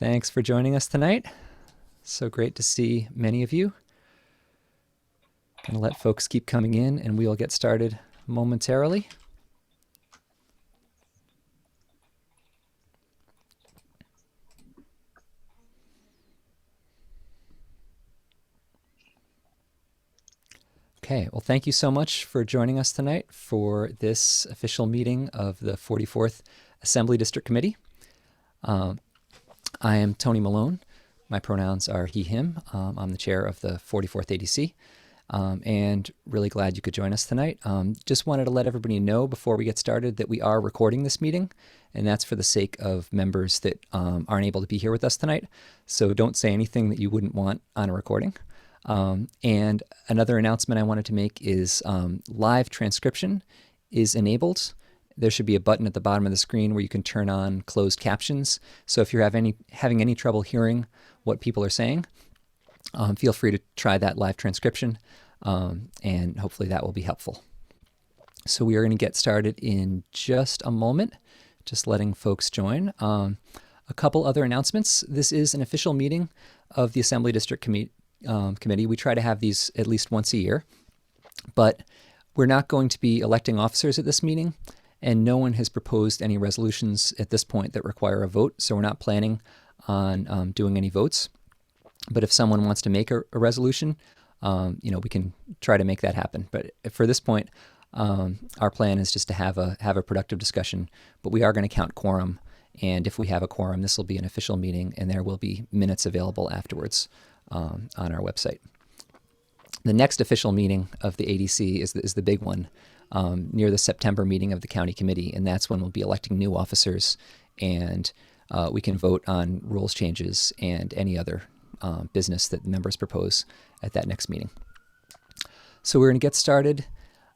Thanks for joining us tonight. So great to see many of you. Gonna let folks keep coming in and we'll get started momentarily. Okay, well, thank you so much for joining us tonight for this official meeting of the 44th Assembly District Committee. I am Tony Malone. My pronouns are he, him. I'm the chair of the 44th ADC, and really glad you could join us tonight. Just wanted to let everybody know before we get started that we are recording this meeting, and that's for the sake of members that aren't able to be here with us tonight. So don't say anything that you wouldn't want on a recording. And another announcement I wanted to make is live transcription is enabled. There should be a button at the bottom of the screen where you can turn on closed captions. So if you're having any trouble hearing what people are saying, feel free to try that live transcription, and hopefully that will be helpful. So we are going to get started in just a moment, just letting folks join. A couple other announcements. This is an official meeting of the Assembly District Committee. We try to have these at least once a year, but we're not going to be electing officers at this meeting, and no one has proposed any resolutions at this point that require a vote, so we're not planning on doing any votes. But if someone wants to make a resolution, we can try to make that happen. But for this point, our plan is just to have a productive discussion, but we are going to count quorum, and if we have a quorum, this will be an official meeting, and there will be minutes available afterwards on our website. The next official meeting of the ADC is the big one, near the September meeting of the county committee, and that's when we'll be electing new officers, and we can vote on rules changes and any other business that members propose at that next meeting. So we're going to get started,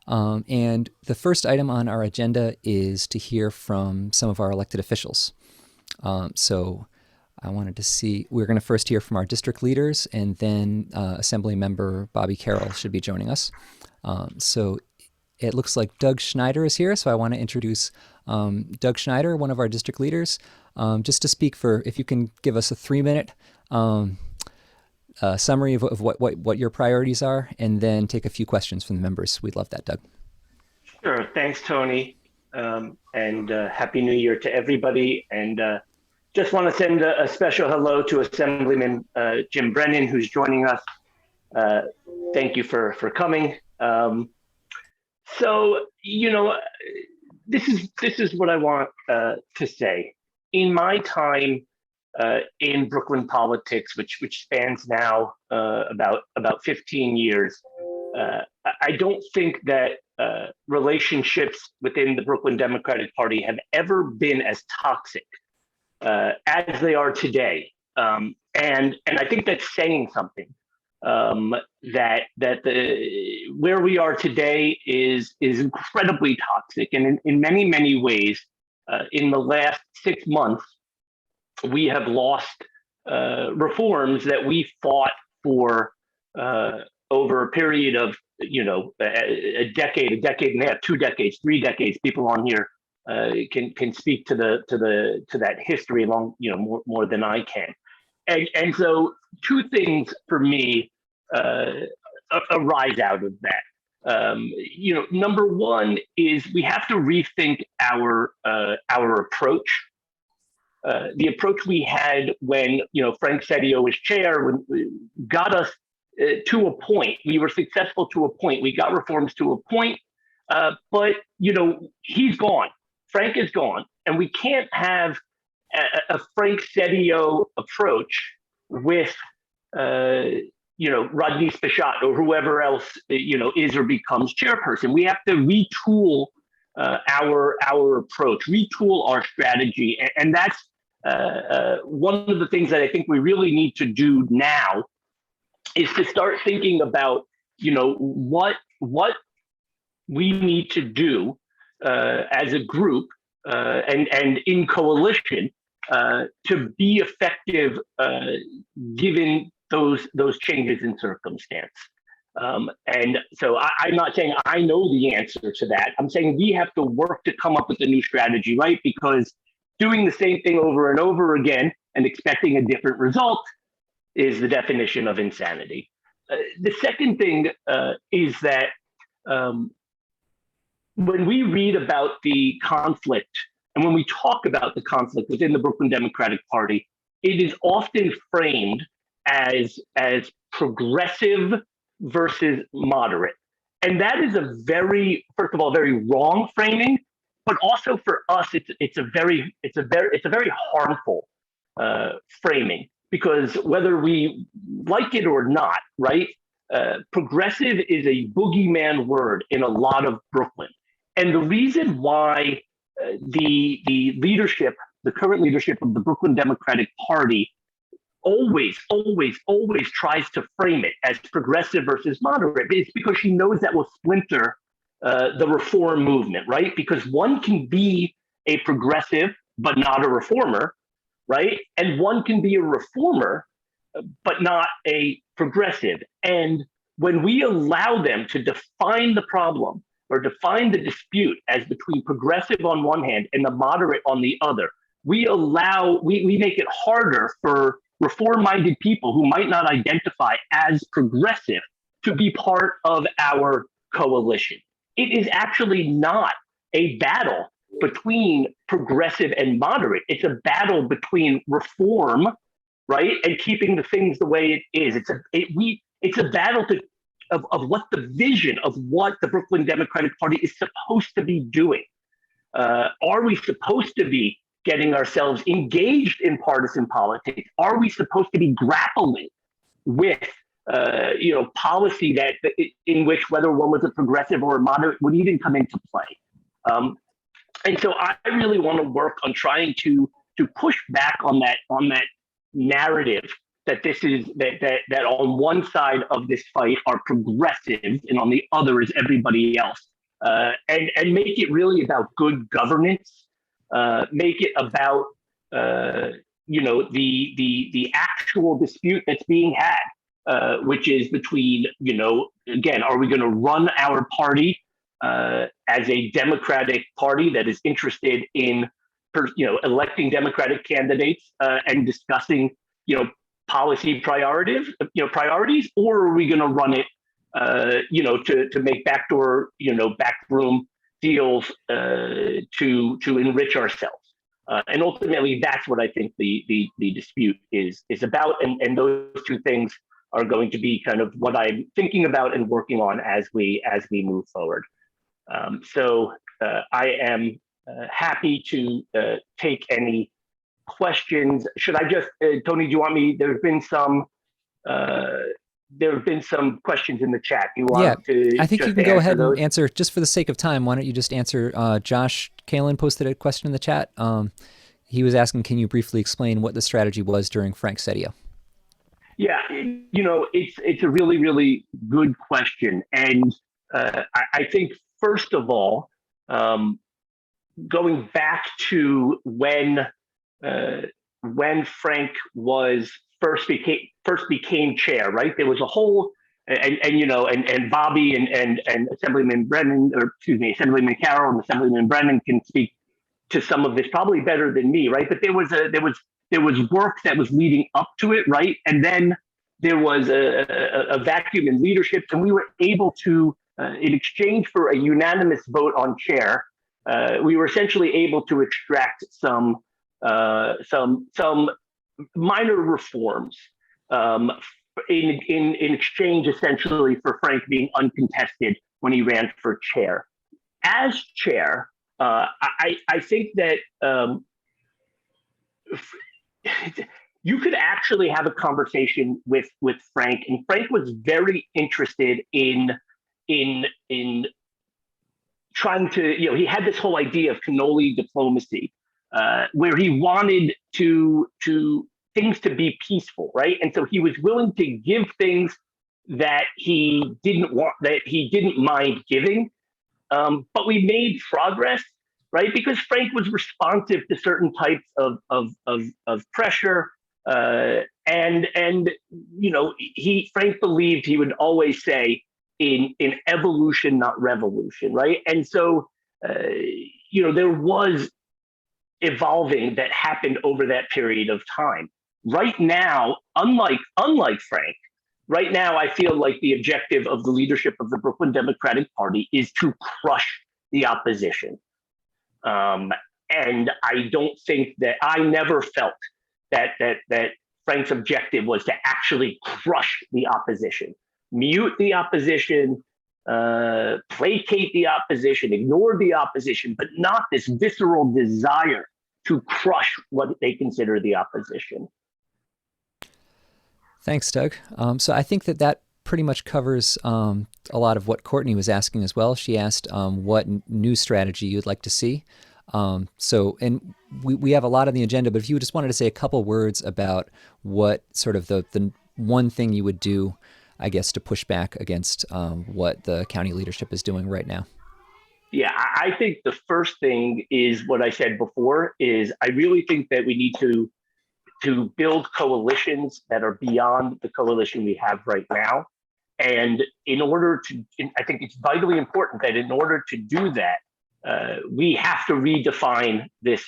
and the first item on our agenda is to hear from some of our elected officials. So I wanted to see, we're going to first hear from our district leaders, and then Assembly Member Bobby Carroll should be joining us. So it looks like Doug Schneider is here, so I want to introduce Doug Schneider, one of our district leaders, just to speak for, if you can give us a 3-minute summary of what your priorities are, and then take a few questions from the members. We'd love that, Doug. Sure. Thanks, Tony. And Happy New Year to everybody. And just want to send a special hello to Assemblyman Jim Brennan, who's joining us. Thank you for coming. So, this is what I want to say. In my time in Brooklyn politics, which spans now about 15 years, I don't think that relationships within the Brooklyn Democratic Party have ever been as toxic as they are today, and I think that's saying something. That where we are today is incredibly toxic, and in many ways, in the last 6 months, we have lost reforms that we fought for over a period of a decade and a half, 2 decades, 3 decades. People on here can speak to that history along more than I can, and so 2 things for me arise out of that. Number one is we have to rethink our approach. The approach we had when Frank Sedio was chair, got us to a point. We were successful to a point. We got reforms to a point, but he's gone. Frank is gone, and we can't have a Frank Sedio approach with Rodney Spichat or whoever else is or becomes chairperson. We have to retool our approach, retool our strategy, and that's one of the things that I think we really need to do now is to start thinking about what we need to do as a group and in coalition to be effective given those changes in circumstance. And so I'm not saying I know the answer to that. I'm saying we have to work to come up with a new strategy, right? Because Doing the same thing over and over again and expecting a different result is the definition of insanity. The second thing is that um, when we read about the conflict and when we talk about the conflict within the Brooklyn Democratic Party, it is often framed as progressive versus moderate. And that is a very, first of all, very wrong framing, but also for us, it's a very harmful framing, because whether we like it or not, right? Progressive is a boogeyman word in a lot of Brooklyn. And the reason why the leadership, the current leadership of the Brooklyn Democratic Party, always tries to frame it as progressive versus moderate is because she knows that will splinter the reform movement, right? Because one can be a progressive but not a reformer, right? And one can be a reformer but not a progressive. And when we allow them to define the problem or define the dispute as between progressive on one hand and the moderate on the other, we make it harder for reform-minded people who might not identify as progressive to be part of our coalition. It is actually not a battle between progressive and moderate. It's a battle between reform, right, and keeping the things the way it is. It's a battle of what the vision of what the Brooklyn Democratic Party is supposed to be doing. Are we supposed to be getting ourselves engaged in partisan politics? Are we supposed to be grappling with policy that in which whether one was a progressive or a moderate would even come into play? And so I really want to work on trying to push back on that narrative that this is that on one side of this fight are progressives and on the other is everybody else, and make it really about good governance. Make it about the actual dispute that's being had, which is between again, are we going to run our party as a Democratic Party that is interested in electing Democratic candidates and discussing policy priorities, or are we going to run it to make backroom deals to enrich ourselves? And ultimately, that's what I think the dispute is about. And those two things are going to be kind of what I'm thinking about and working on as we move forward. So I am happy to take any questions. Should I just, Tony, do you want me, there have been some questions in the chat. You want to I think just you can go ahead those? and answer, just for the sake of time, why don't you just answer, Josh Kalin posted a question in the chat. He was asking, can you briefly explain what the strategy was during Frank Setio? Yeah, it's a really, really good question. And I think, first of all, going back to when Frank was first became chair, right? There was a whole and Bobby and Assemblyman Brennan, or excuse me, Assemblyman Carroll and Assemblyman Brennan can speak to some of this probably better than me, right? But there was work that was leading up to it, right? And then there was a vacuum in leadership, and we were able to, in exchange for a unanimous vote on chair, we were essentially able to extract some minor reforms in exchange, essentially, for Frank being uncontested when he ran for chair. As chair, I think that you could actually have a conversation with Frank, and Frank was very interested in trying to, he had this whole idea of cannoli diplomacy, where he wanted things to be peaceful, right? And so he was willing to give things that he didn't mind giving, but we made progress, right? Because Frank was responsive to certain types of pressure, and Frank believed, he would always say, in evolution, not revolution, right? And so there was evolving that happened over that period of time. Right now, unlike Frank, right now I feel like the objective of the leadership of the Brooklyn Democratic Party is to crush the opposition. And I don't think that I never felt that Frank's objective was to actually crush the opposition, mute the opposition, placate the opposition, ignore the opposition, but not this visceral desire to crush what they consider the opposition. Thanks, Doug. So I think that pretty much covers a lot of what Courtney was asking as well. She asked what new strategy you'd like to see. And we have a lot on the agenda, but if you just wanted to say a couple words about what sort of the one thing you would do, I guess, to push back against what the county leadership is doing right now. Yeah, I think the first thing is what I said before, is I really think that we need to build coalitions that are beyond the coalition we have right now. And I think it's vitally important that in order to do that, we have to redefine this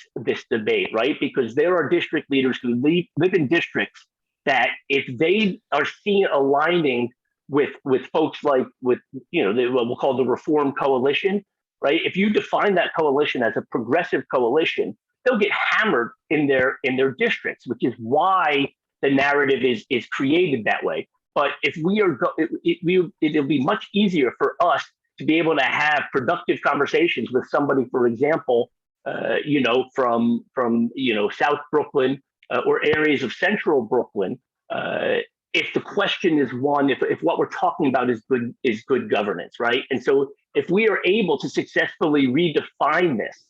debate, right? Because there are district leaders who live in districts that if they are seen aligning with folks like what we'll call the Reform Coalition, right? If you define that coalition as a progressive coalition, they'll get hammered in their districts, which is why the narrative is created that way. But if it'll be much easier for us to be able to have productive conversations with somebody, for example, from South Brooklyn or areas of Central Brooklyn. If the question is one, if what we're talking about is good governance, right? And so if we are able to successfully redefine this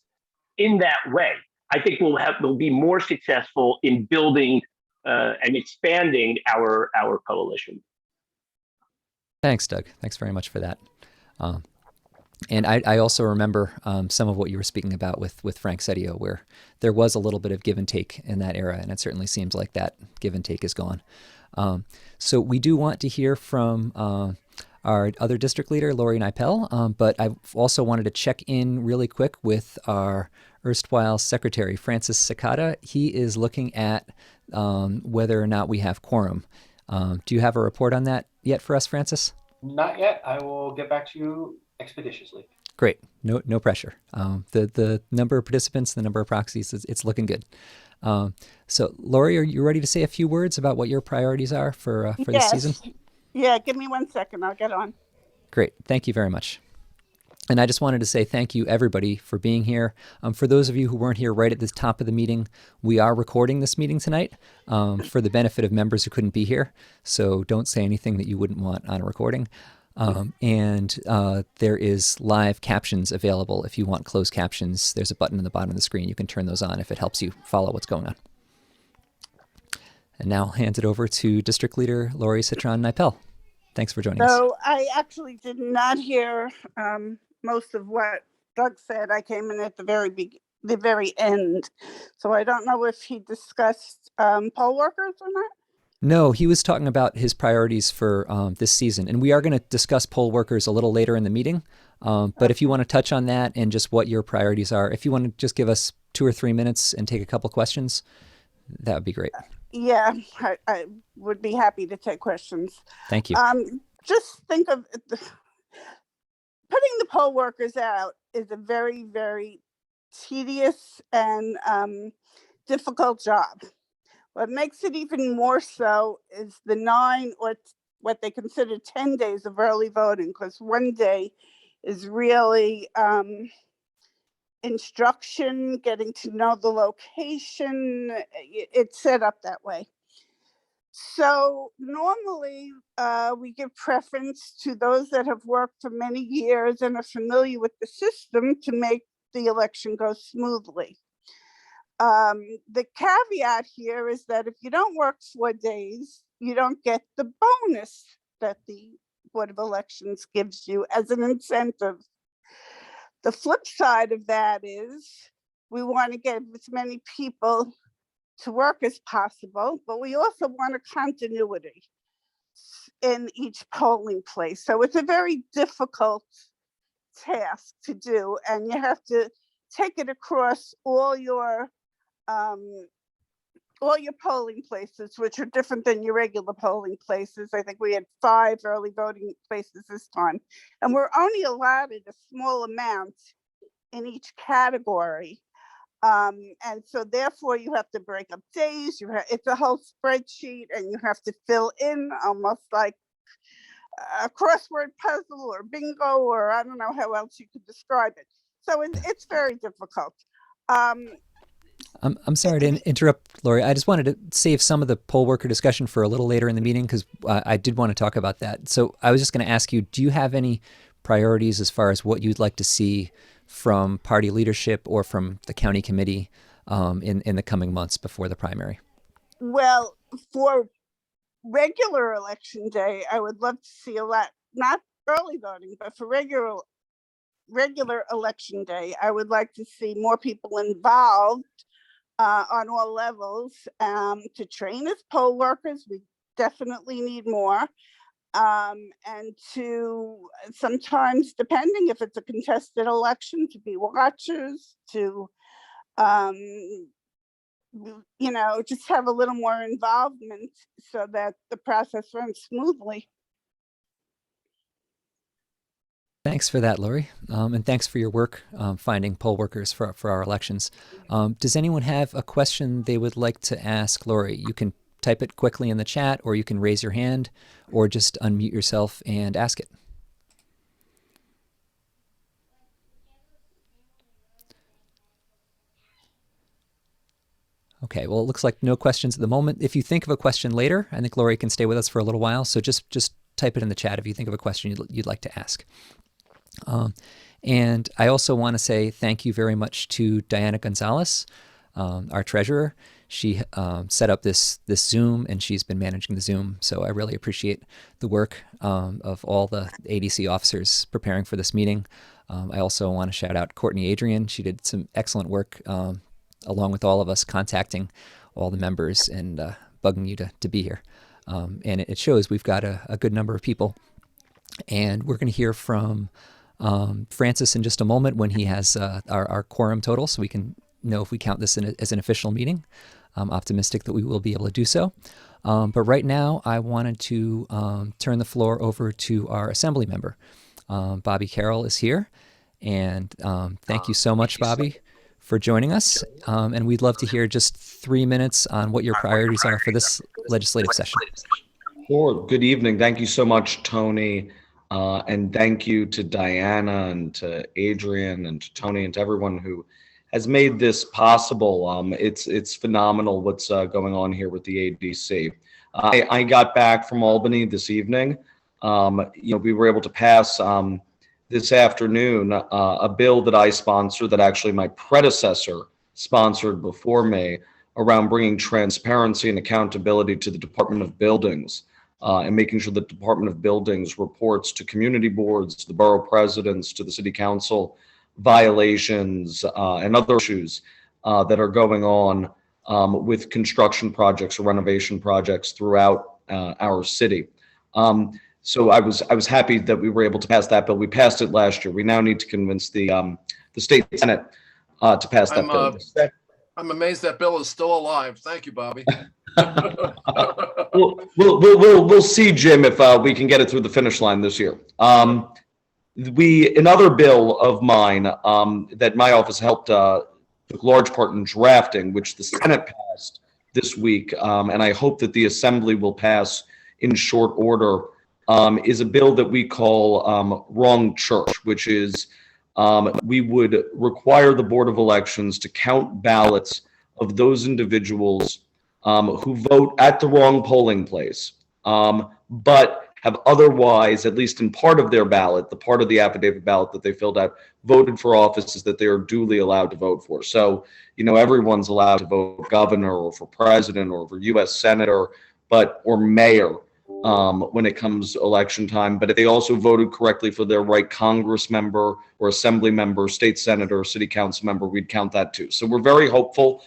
in that way, I think we'll be more successful in building and expanding our coalition. Thanks, Doug. Thanks very much for that. And I also remember some of what you were speaking about with Frank Sedio, where there was a little bit of give and take in that era, and it certainly seems like that give and take is gone. So we do want to hear from our other district leader, Lori Nipel, but I also wanted to check in really quick with our erstwhile secretary, Francis Sakata. He is looking at whether or not we have quorum. Do you have a report on that yet for us, Francis? Not yet. I will get back to you expeditiously. Great. No pressure. The number of participants, the number of proxies, it's looking good. So, Lori, are you ready to say a few words about what your priorities are for this season? Yeah, give me 1 second. I'll get on. Great. Thank you very much. And I just wanted to say thank you, everybody, for being here. For those of you who weren't here right at the top of the meeting, we are recording this meeting tonight for the benefit of members who couldn't be here. So don't say anything that you wouldn't want on a recording. And there is live captions available. If you want closed captions, there's a button in the bottom of the screen. You can turn those on if it helps you follow what's going on. And now I'll hand it over to District Leader Lori Citron Nipel. Thanks for joining us. So I actually did not hear most of what Doug said. I came in at the very end. So I don't know if he discussed poll workers or not. No, he was talking about his priorities for this season. And we are going to discuss poll workers a little later in the meeting. But if you want to touch on that and just what your priorities are, if you want to just give us 2 or 3 minutes and take a couple questions, that would be great. Yeah, I would be happy to take questions. Thank you. Just think of putting the poll workers out is a very, very tedious and difficult job. What makes it even more so is the 9 or what they consider 10 days of early voting, because one day is really instruction, getting to know the location. It's set up that way. So normally we give preference to those that have worked for many years and are familiar with the system to make the election go smoothly. The caveat here is that if you don't work 4 days, you don't get the bonus that the Board of Elections gives you as an incentive. The flip side of that is we want to get as many people to work as possible, but we also want a continuity in each polling place. So it's a very difficult task to do, and you have to take it across all your all your polling places, which are different than your regular polling places. I think we had 5 early voting places this time, and we're only allotted a small amount in each category. And so therefore you have to break up days. It's a whole spreadsheet, and you have to fill in almost like a crossword puzzle or bingo, or I don't know how else you could describe it. So it's very difficult. I'm sorry to interrupt, Lori. I just wanted to save some of the poll worker discussion for a little later in the meeting, because I did want to talk about that. So I was just going to ask you, do you have any priorities as far as what you'd like to see from party leadership or from the county committee in the coming months before the primary? Well, for regular election day, I would love to see a lot, not early voting, but for regular election day, I would like to see more people involved on all levels to train as poll workers. We definitely need more. And to sometimes, depending if it's a contested election, to be watchers, to just have a little more involvement so that the process runs smoothly. Thanks for that, Lori. And thanks for your work finding poll workers for our elections. Does anyone have a question they would like to ask Lori? You can type it quickly in the chat, or you can raise your hand, or just unmute yourself and ask it. Okay, well, it looks like no questions at the moment. If you think of a question later, I think Lori can stay with us for a little while. So just type it in the chat if you think of a question you'd like to ask. And I also want to say thank you very much to Diana Gonzalez, our treasurer. She set up this Zoom, and she's been managing the Zoom. So I really appreciate the work of all the ADC officers preparing for this meeting. I also want to shout out Courtney Adrian. She did some excellent work along with all of us, contacting all the members and bugging you to be here. And it shows we've got a good number of people. And we're going to hear from Francis in just a moment when he has our quorum total, so we can know if we count this as an official meeting. I'm optimistic that we will be able to do so. But right now, I wanted to turn the floor over to our assembly member. Bobby Carroll is here. And thank you so much, Bobby, for joining us. And we'd love to hear just 3 minutes on what your priorities are for this legislative session. Sure. Good evening. Thank you so much, Tony. And thank you to Diana and to Adrian and to Tony and to everyone who has made this possible. It's phenomenal what's going on here with the ADC. I got back from Albany this evening. We were able to pass this afternoon a bill that I sponsored, that actually my predecessor sponsored before me, around bringing transparency and accountability to the Department of Buildings. And making sure the Department of Buildings reports to community boards, to the borough presidents, to the city council, violations and other issues that are going on with construction projects or renovation projects throughout our city. So I was happy that we were able to pass that bill. We passed it last year. We now need to convince the state Senate to pass that bill. I'm amazed that bill is still alive. Thank you, Bobby. We'll see, Jim, if we can get it through the finish line this year. Another bill of mine that my office helped took large part in drafting, which the Senate passed this week, and I hope that the Assembly will pass in short order, is a bill that we call Wrong Church, which is we would require the Board of Elections to count ballots of those individuals who vote at the wrong polling place, but have otherwise, at least in part of their ballot, the part of the affidavit ballot that they filled out, voted for offices that they are duly allowed to vote for. So, everyone's allowed to vote for governor or for president or for U.S. senator, or mayor when it comes election time. But if they also voted correctly for their right Congress member or assembly member, state senator, city council member, we'd count that too. So we're very hopeful.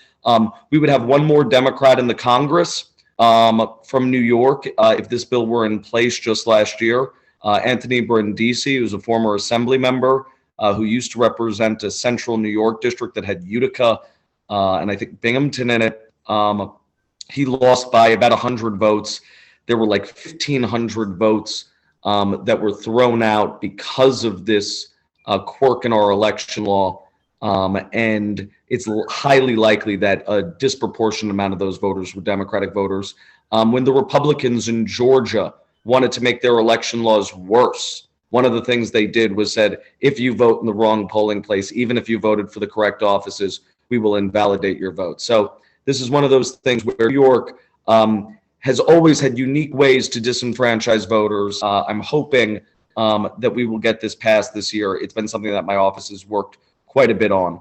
We would have one more Democrat in the Congress from New York if this bill were in place just last year. Anthony Brindisi, who's a former assembly member who used to represent a central New York district that had Utica and I think Binghamton in it. He lost by about 100 votes. There were like 1,500 votes that were thrown out because of this quirk in our election law. And it's highly likely that a disproportionate amount of those voters were Democratic voters. When the Republicans in Georgia wanted to make their election laws worse, one of the things they did was said, if you vote in the wrong polling place, even if you voted for the correct offices, we will invalidate your vote. So this is one of those things where New York has always had unique ways to disenfranchise voters. I'm hoping that we will get this passed this year. It's been something that my office has worked quite a bit on.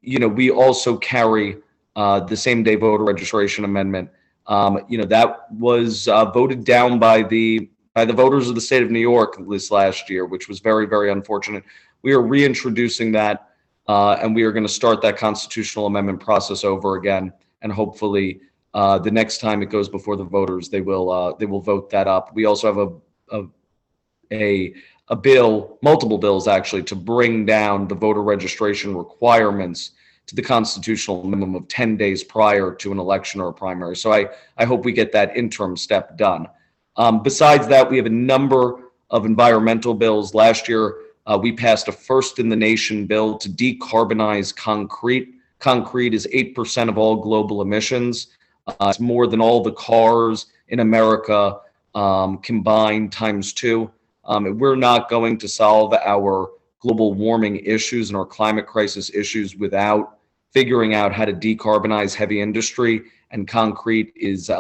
We also carry the same-day voter registration amendment. That was voted down by the voters of the state of New York this last year, which was very, very unfortunate. We are reintroducing that, and we are going to start that constitutional amendment process over again, and hopefully the next time it goes before the voters, they will vote that up. We also have a bill, multiple bills actually, to bring down the voter registration requirements to the constitutional minimum of 10 days prior to an election or a primary. So I hope we get that interim step done. Besides that, we have a number of environmental bills. Last year, we passed a first-in-the-nation bill to decarbonize concrete. Concrete is 8% of all global emissions. It's more than all the cars in America combined times 2. We're not going to solve our global warming issues and our climate crisis issues without figuring out how to decarbonize heavy industry, and concrete is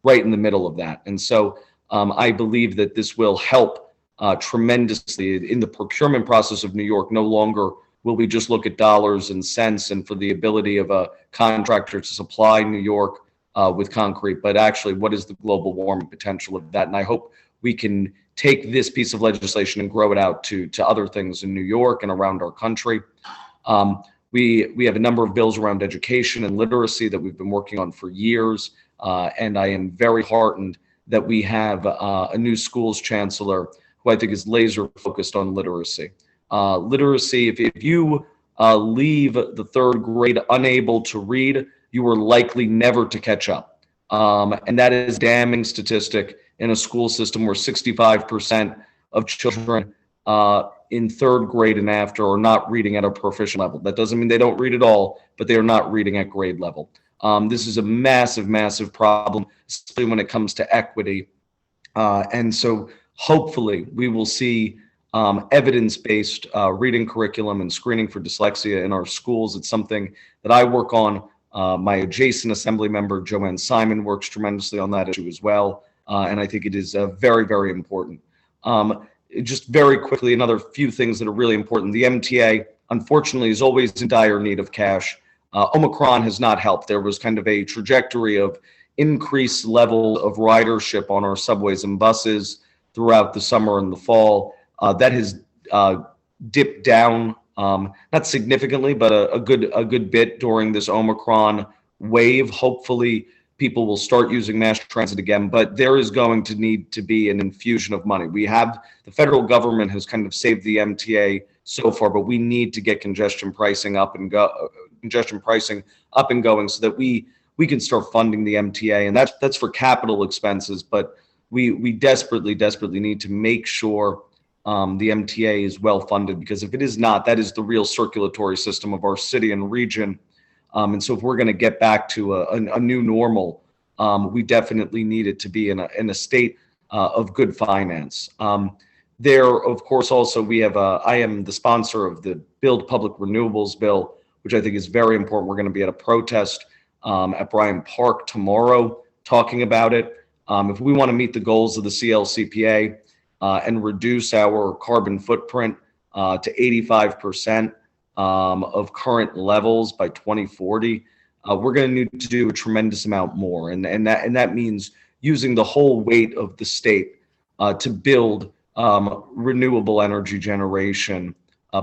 right in the middle of that. And so I believe that this will help tremendously in the procurement process of New York. No longer will we just look at dollars and cents and for the ability of a contractor to supply New York with concrete, but actually what is the global warming potential of that? And I hope we can take this piece of legislation and grow it out to other things in New York and around our country. We have a number of bills around education and literacy that we've been working on for years, and I am very heartened that we have a new schools chancellor who I think is laser focused on literacy. Literacy, if you leave the 3rd grade unable to read, you are likely never to catch up. And that is a damning statistic in a school system where 65% of children in 3rd grade and after are not reading at a proficient level. That doesn't mean they don't read at all, but they are not reading at grade level. This is a massive, massive problem, especially when it comes to equity. And so hopefully we will see evidence-based reading curriculum and screening for dyslexia in our schools. It's something that I work on. My adjacent assembly member, Joanne Simon, works tremendously on that issue as well. And I think it is very, very important. Just very quickly, another few things that are really important. The MTA, unfortunately, is always in dire need of cash. Omicron has not helped. There was kind of a trajectory of increased level of ridership on our subways and buses throughout the summer and the fall. That has dipped down, not significantly, but a good bit during this Omicron wave. Hopefully, people will start using mass transit again, but there is going to need to be an infusion of money. The federal government has kind of saved the MTA so far, but we need to get congestion pricing up and going so that we can start funding the MTA, and that's for capital expenses. But we desperately need to make sure the MTA is well funded, because if it is not, that is the real circulatory system of our city and region. And so if we're going to get back to a new normal, we definitely need it to be in a state of good finance. There, of course, also I am the sponsor of the Build Public Renewables bill, which I think is very important. We're going to be at a protest at Bryant Park tomorrow talking about it. If we want to meet the goals of the CLCPA and reduce our carbon footprint to 85%, of current levels by 2040, we're going to need to do a tremendous amount more, and that means using the whole weight of the state to build renewable energy generation,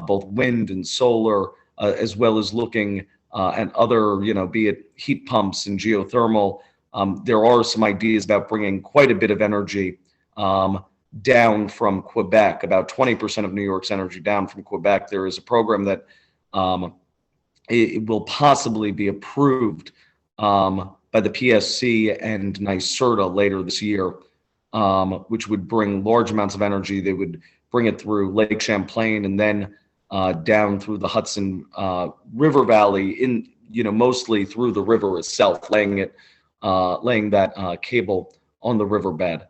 both wind and solar, as well as looking at other, be it heat pumps and geothermal. There are some ideas about bringing quite a bit of energy down from Quebec, about 20% of New York's energy down from Quebec. There is a program that it will possibly be approved by the PSC and NYSERDA later this year, which would bring large amounts of energy. They would bring it through Lake Champlain and then down through the Hudson River Valley, in mostly through the river itself, laying that cable on the riverbed.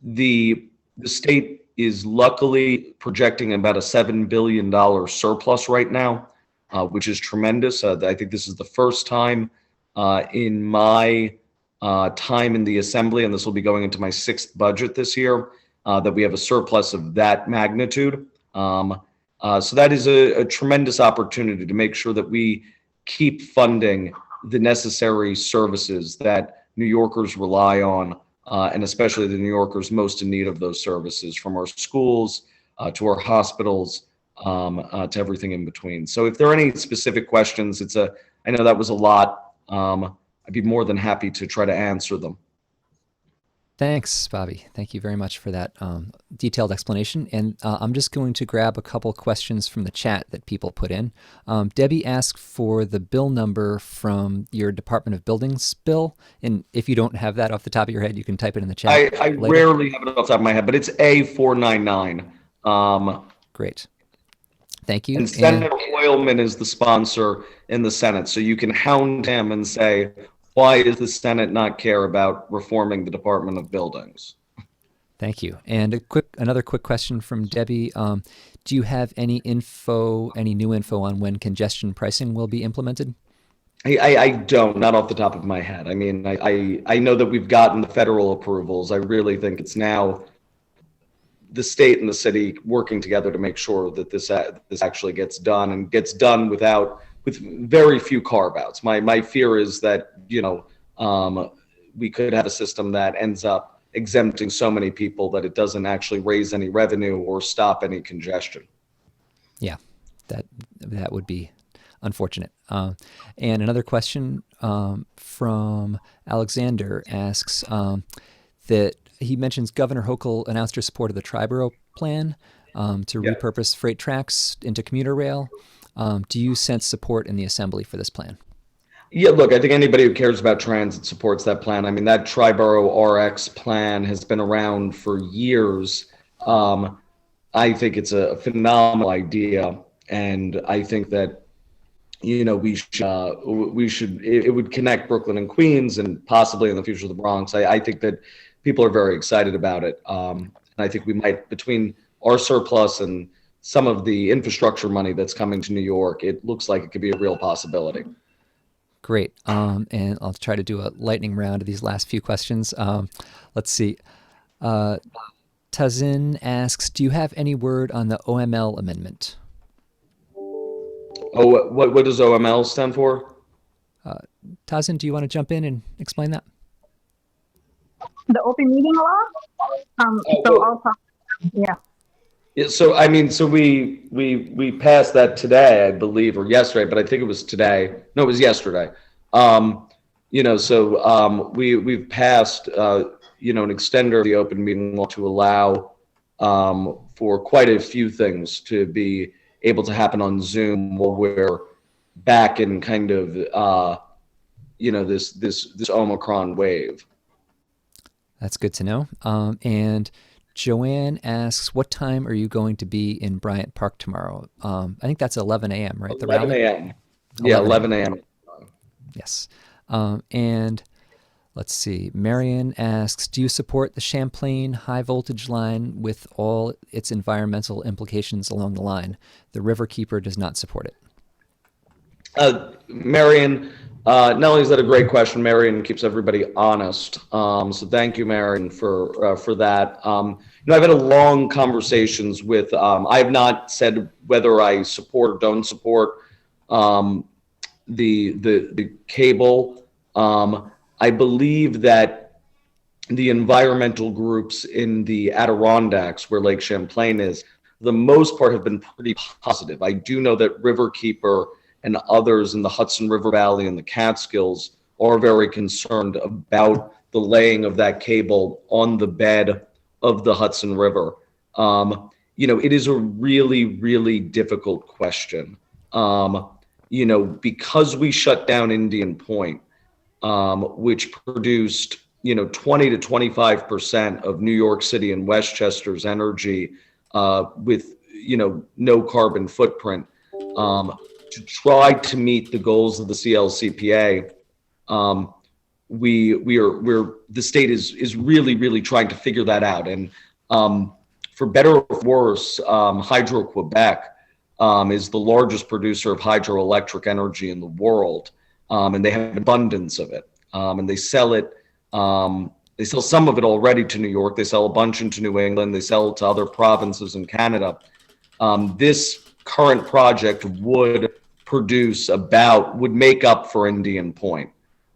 The state is luckily projecting about a $7 billion surplus right now, which is tremendous. I think this is the first time in my time in the assembly, and this will be going into my 6th budget this year, that we have a surplus of that magnitude. So that is a tremendous opportunity to make sure that we keep funding the necessary services that New Yorkers rely on, and especially the New Yorkers most in need of those services, from our schools to our hospitals, to everything in between. So if there are any specific questions, I know that was a lot. I'd be more than happy to try to answer them. Thanks, Bobby. Thank you very much for that detailed explanation. And I'm just going to grab a couple questions from the chat that people put in. Debbie asked for the bill number from your Department of Buildings bill. And if you don't have that off the top of your head, you can type it in the chat. I rarely have it off the top of my head, but it's A499. Great. Thank you. And Senator Hoylman is the sponsor in the Senate. So you can hound him and say, why does the Senate not care about reforming the Department of Buildings? Thank you. And another quick question from Debbie. Do you have any new info on when congestion pricing will be implemented? I don't, not off the top of my head. I mean, I know that we've gotten the federal approvals. I really think it's now the state and the city working together to make sure that this actually gets done, and gets done with very few carve-outs. My fear is that, we could have a system that ends up exempting so many people that it doesn't actually raise any revenue or stop any congestion. Yeah, that would be unfortunate. And another question from Alexander asks that he mentions Governor Hochul announced her support of the Triborough plan to repurpose freight tracks into commuter rail. Do you sense support in the Assembly for this plan? Yeah, look, I think anybody who cares about transit supports that plan. I mean, that Triborough RX plan has been around for years. I think it's a phenomenal idea, and I think that we should. It would connect Brooklyn and Queens, and possibly in the future the Bronx. I think that people are very excited about it, and I think we might, between our surplus and some of the infrastructure money that's coming to New York, it looks like it could be a real possibility. Great. And I'll try to do a lightning round of these last few questions. Let's see. Tazin asks, do you have any word on the OML amendment? Oh, what does OML stand for? Tazin, do you want to jump in and explain that? The open meeting law? I'll talk. Yeah. Yeah, so I mean, so we passed that today, I believe, or yesterday, but I think it was today. No, it was yesterday. We've passed an extender of the open meeting law to allow for quite a few things to be able to happen on Zoom while we're back in kind of this Omicron wave. That's good to know. And Joanne asks, what time are you going to be in Bryant Park tomorrow? I think that's 11 a.m., right? 11 a.m. Yeah, 11 a.m. Yes. And let's see. Marion asks, do you support the Champlain high voltage line with all its environmental implications along the line? The Riverkeeper does not support it. Marion, not only is that a great question, Marion keeps everybody honest. So thank you, Marion, for that. I've had a long conversations with. I have not said whether I support or don't support the cable. I believe that the environmental groups in the Adirondacks, where Lake Champlain is, for the most part have been pretty positive. I do know that Riverkeeper and others in the Hudson River Valley and the Catskills are very concerned about the laying of that cable on the bed of the Hudson River. It is a really, really difficult question. because we shut down Indian Point, which produced, 20 to 25% of New York City and Westchester's energy with, no carbon footprint, to try to meet the goals of the CLCPA. The state is really trying to figure that out. And for better or worse, Hydro-Quebec is the largest producer of hydroelectric energy in the world, and they have an abundance of it. And they sell it. They sell some of it already to New York. They sell a bunch into New England. They sell it to other provinces in Canada. This current project would make up for Indian Point.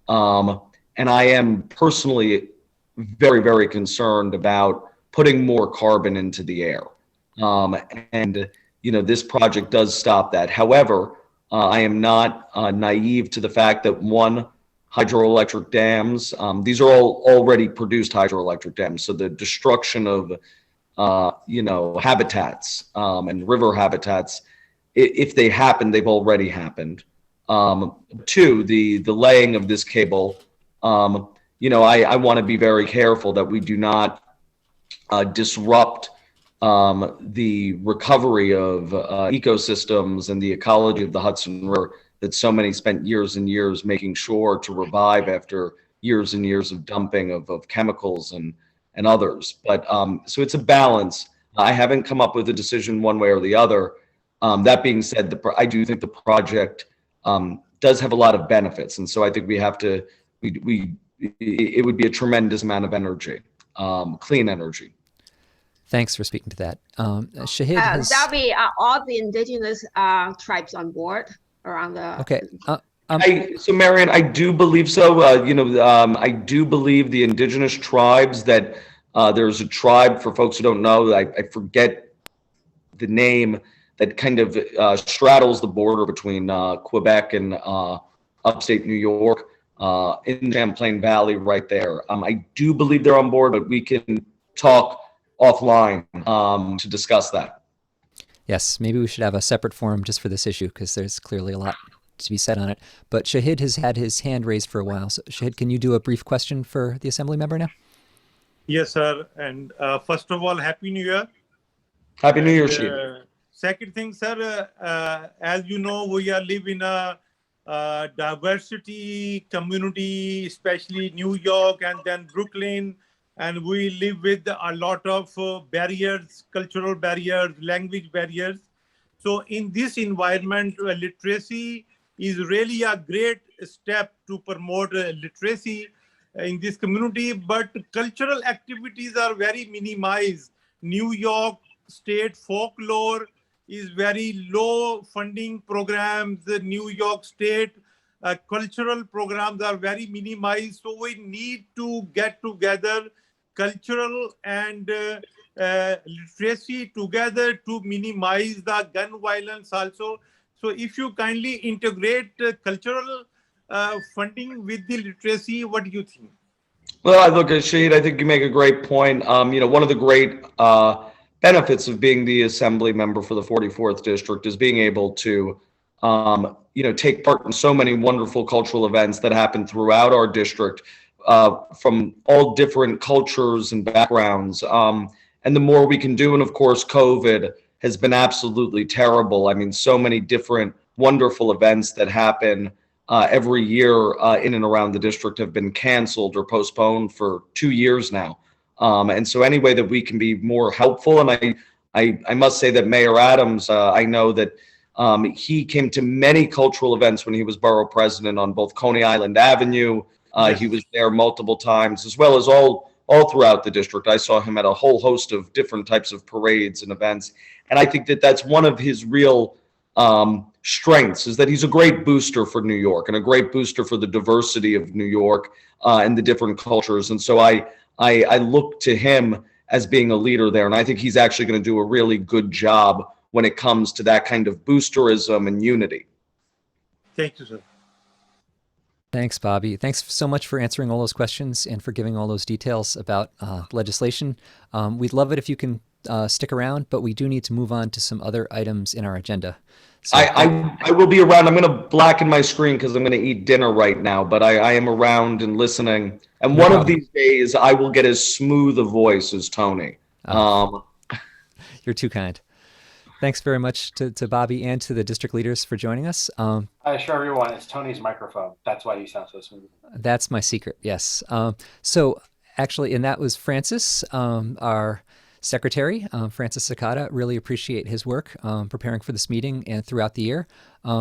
And I am personally very concerned about putting more carbon into the air. And this project does stop that. However, I am not naive to the fact that hydroelectric dams, these are all already produced hydroelectric dams. So the destruction of, habitats and river habitats, if they happen, they've already happened. Two, the laying of this cable, I want to be very careful that we do not disrupt the recovery of ecosystems and the ecology of the Hudson River that so many spent years and years making sure to revive after years and years of dumping of chemicals and others. But so it's a balance. I haven't come up with a decision one way or the other. That being said, I do think the project does have a lot of benefits, and so I think we have to. It would be a tremendous amount of energy, clean energy. Thanks for speaking to that. Shahid has... Darby, are all the indigenous tribes on board around the... Okay. So Marion, I do believe so. I do believe the indigenous tribes that there's a tribe, for folks who don't know, I forget the name, that kind of straddles the border between Quebec and upstate New York, in Champlain Valley right there. I do believe they're on board, but we can talk offline to discuss that. Yes, maybe we should have a separate forum just for this issue, because there's clearly a lot to be said on it. But Shahid has had his hand raised for a while. So Shahid, can you do a brief question for the Assembly member now? Yes, sir. And first of all, Happy New Year. Happy New Year, Shahid. Second thing, sir, as you know, we are live in a diversity community, especially New York and then Brooklyn. And we live with a lot of barriers, cultural barriers, language barriers. So in this environment, literacy is really a great step to promote literacy in this community, but cultural activities are very minimized. New York State folklore is very low funding programs. The New York State cultural programs are very minimized. So we need to get together cultural and literacy together to minimize the gun violence also. So if you kindly integrate cultural funding with the literacy, what do you think? Well, I look at Shahid, I think you make a great point. One of the great benefits of being the Assembly member for the 44th District is being able to, take part in so many wonderful cultural events that happen throughout our district, from all different cultures and backgrounds. And the more we can do, and of course, COVID has been absolutely terrible. I mean, so many different wonderful events that happen every year in and around the district have been canceled or postponed for 2 years now. And so any way that we can be more helpful, and I must say that Mayor Adams, I know that he came to many cultural events when he was borough president on both Coney Island Avenue. He was there multiple times, as well as all throughout the district. I saw him at a whole host of different types of parades and events. And I think that that's one of his real strengths, is that he's a great booster for New York and a great booster for the diversity of New York and the different cultures. And so I look to him as being a leader there. And I think he's actually going to do a really good job when it comes to that kind of boosterism and unity. Thank you, sir. Thanks, Bobby. Thanks so much for answering all those questions and for giving all those details about legislation. We'd love it if you can stick around, but we do need to move on to some other items in our agenda. So I will be around. I'm going to blacken my screen because I'm going to eat dinner right now, but I am around and listening. And No one of problem. these days, I will get as smooth a voice as Tony. You're too kind. Thanks very much to Bobby and to the district leaders for joining us. I assure everyone it's Tony's microphone. That's why you sound so smooth. That's my secret, yes. So actually, and that was Francis, our secretary, Francis Sakata. Really appreciate his work preparing for this meeting and throughout the year.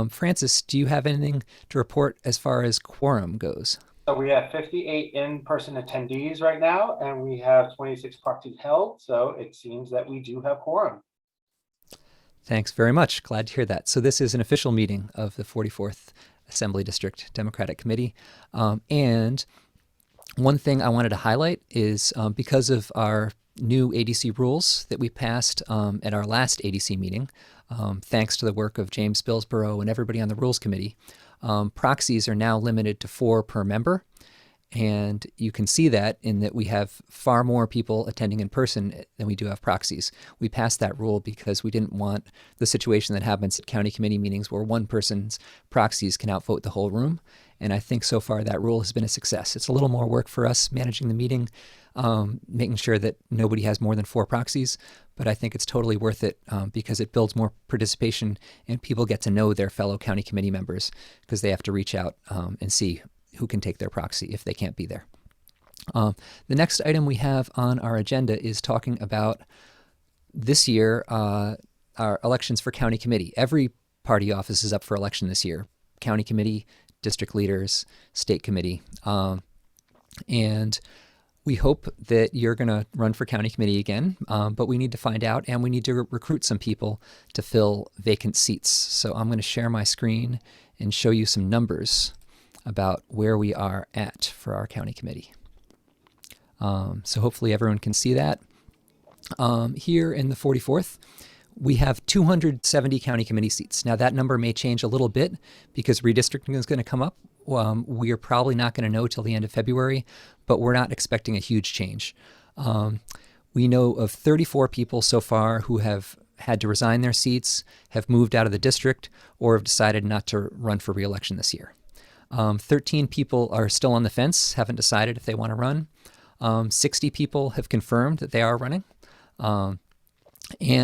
Francis, do you have anything to report as far as quorum goes? So we have 58 in-person attendees right now, and we have 26 proxies held. So it seems that we do have quorum. Thanks very much. Glad to hear that. So this is an official meeting of the 44th Assembly District Democratic Committee. And one thing I wanted to highlight is because of our new ADC rules that we passed at our last ADC meeting, thanks to the work of James Billsborough and everybody on the Rules Committee, proxies are now limited to 4 per member. And you can see that in that we have far more people attending in person than we do have proxies. We passed that rule because we didn't want the situation that happens at county committee meetings where one person's proxies can outvote the whole room. And I think so far that rule has been a success. It's a little more work for us managing the meeting, making sure that nobody has more than 4 proxies, but I think it's totally worth it because it builds more participation and people get to know their fellow county committee members because they have to reach out and see who can take their proxy if they can't be there. The next item we have on our agenda is talking about this year, our elections for county committee. Every party office is up for election this year. County committee, district leaders, state committee. And we hope that you're going to run for county committee again, but we need to find out and we need to recruit some people to fill vacant seats. So I'm going to share my screen and show you some numbers about where we are at for our county committee. So hopefully everyone can see that. Here in the 44th, we have 270 county committee seats. Now that number may change a little bit because redistricting is going to come up. We are probably not going to know till the end of February, but we're not expecting a huge change. We know of 34 people so far who have had to resign their seats, have moved out of the district, or have decided not to run for re-election this year. 13 people are still on the fence, haven't decided if they want to run. 60 people have confirmed that they are running. And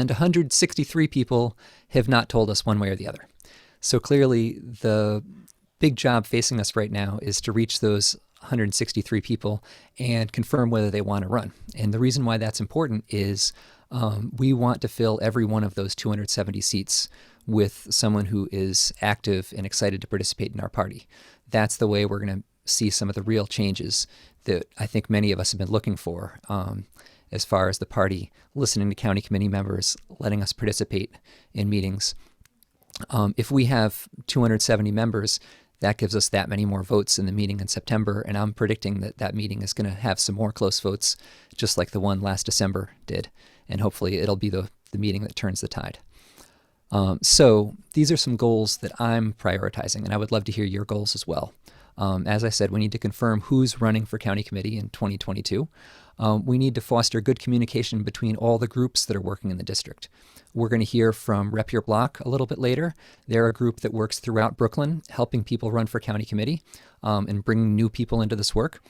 163 people have not told us one way or the other. So clearly the big job facing us right now is to reach those 163 people and confirm whether they want to run. And the reason why that's important is we want to fill every one of those 270 seats with someone who is active and excited to participate in our party. That's the way we're going to see some of the real changes that I think many of us have been looking for as far as the party listening to county committee members, letting us participate in meetings. If we have 270 members, that gives us that many more votes in the meeting in September, and I'm predicting that that meeting is going to have some more close votes, just like the one last December did, and hopefully it'll be the meeting that turns the tide. So these are some goals that I'm prioritizing, and I would love to hear your goals as well. As I said, we need to confirm who's running for county committee in 2022. We need to foster good communication between all the groups that are working in the district. We're going to hear from Rep Your Block a little bit later. They're a group that works throughout Brooklyn, helping people run for county committee and bringing new people into this work.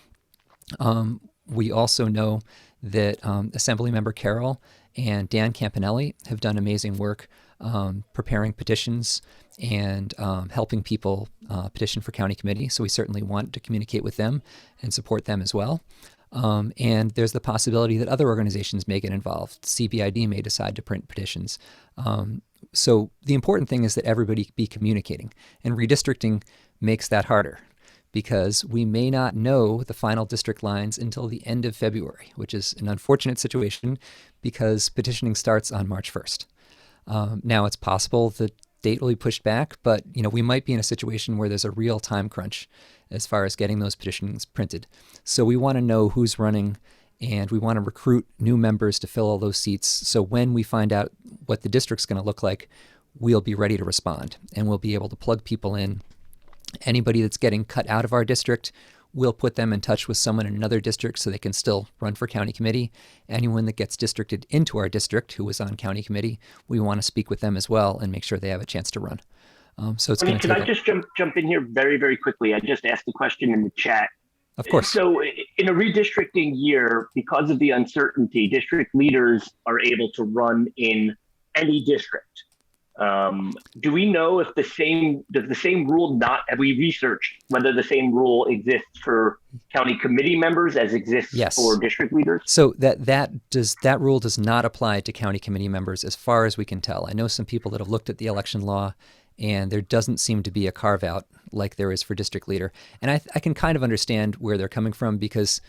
We also know that Assemblymember Carroll and Dan Campanelli have done amazing work preparing petitions and helping people petition for county committee. So we certainly want to communicate with them and support them as well. And there's the possibility that other organizations may get involved. CBID may decide to print petitions. So the important thing is that everybody be communicating. And redistricting makes that harder because we may not know the final district lines until the end of February, which is an unfortunate situation because petitioning starts on March 1st. Now it's possible the date will be pushed back, but we might be in a situation where there's a real time crunch as far as getting those petitions printed. So we want to know who's running and we want to recruit new members to fill all those seats. So when we find out what the district's going to look like, we'll be ready to respond and we'll be able to plug people in. Anybody that's getting cut out of our district, we'll put them in touch with someone in another district so they can still run for county committee. Anyone that gets districted into our district who was on county committee, we want to speak with them as well and make sure they have a chance to run. So it's going to Can take I just jump in here very, very quickly? I just asked the question in the chat. Of course. So in a redistricting year, because of the uncertainty, district leaders are able to run in any district. Do we know if does the same rule have we researched whether the same rule exists for county committee members as exists Yes. for district leaders? So that rule does not apply to county committee members as far as we can tell. I know some people that have looked at the election law, and there doesn't seem to be a carve out like there is for district leader. And I can kind of understand where they're coming from, because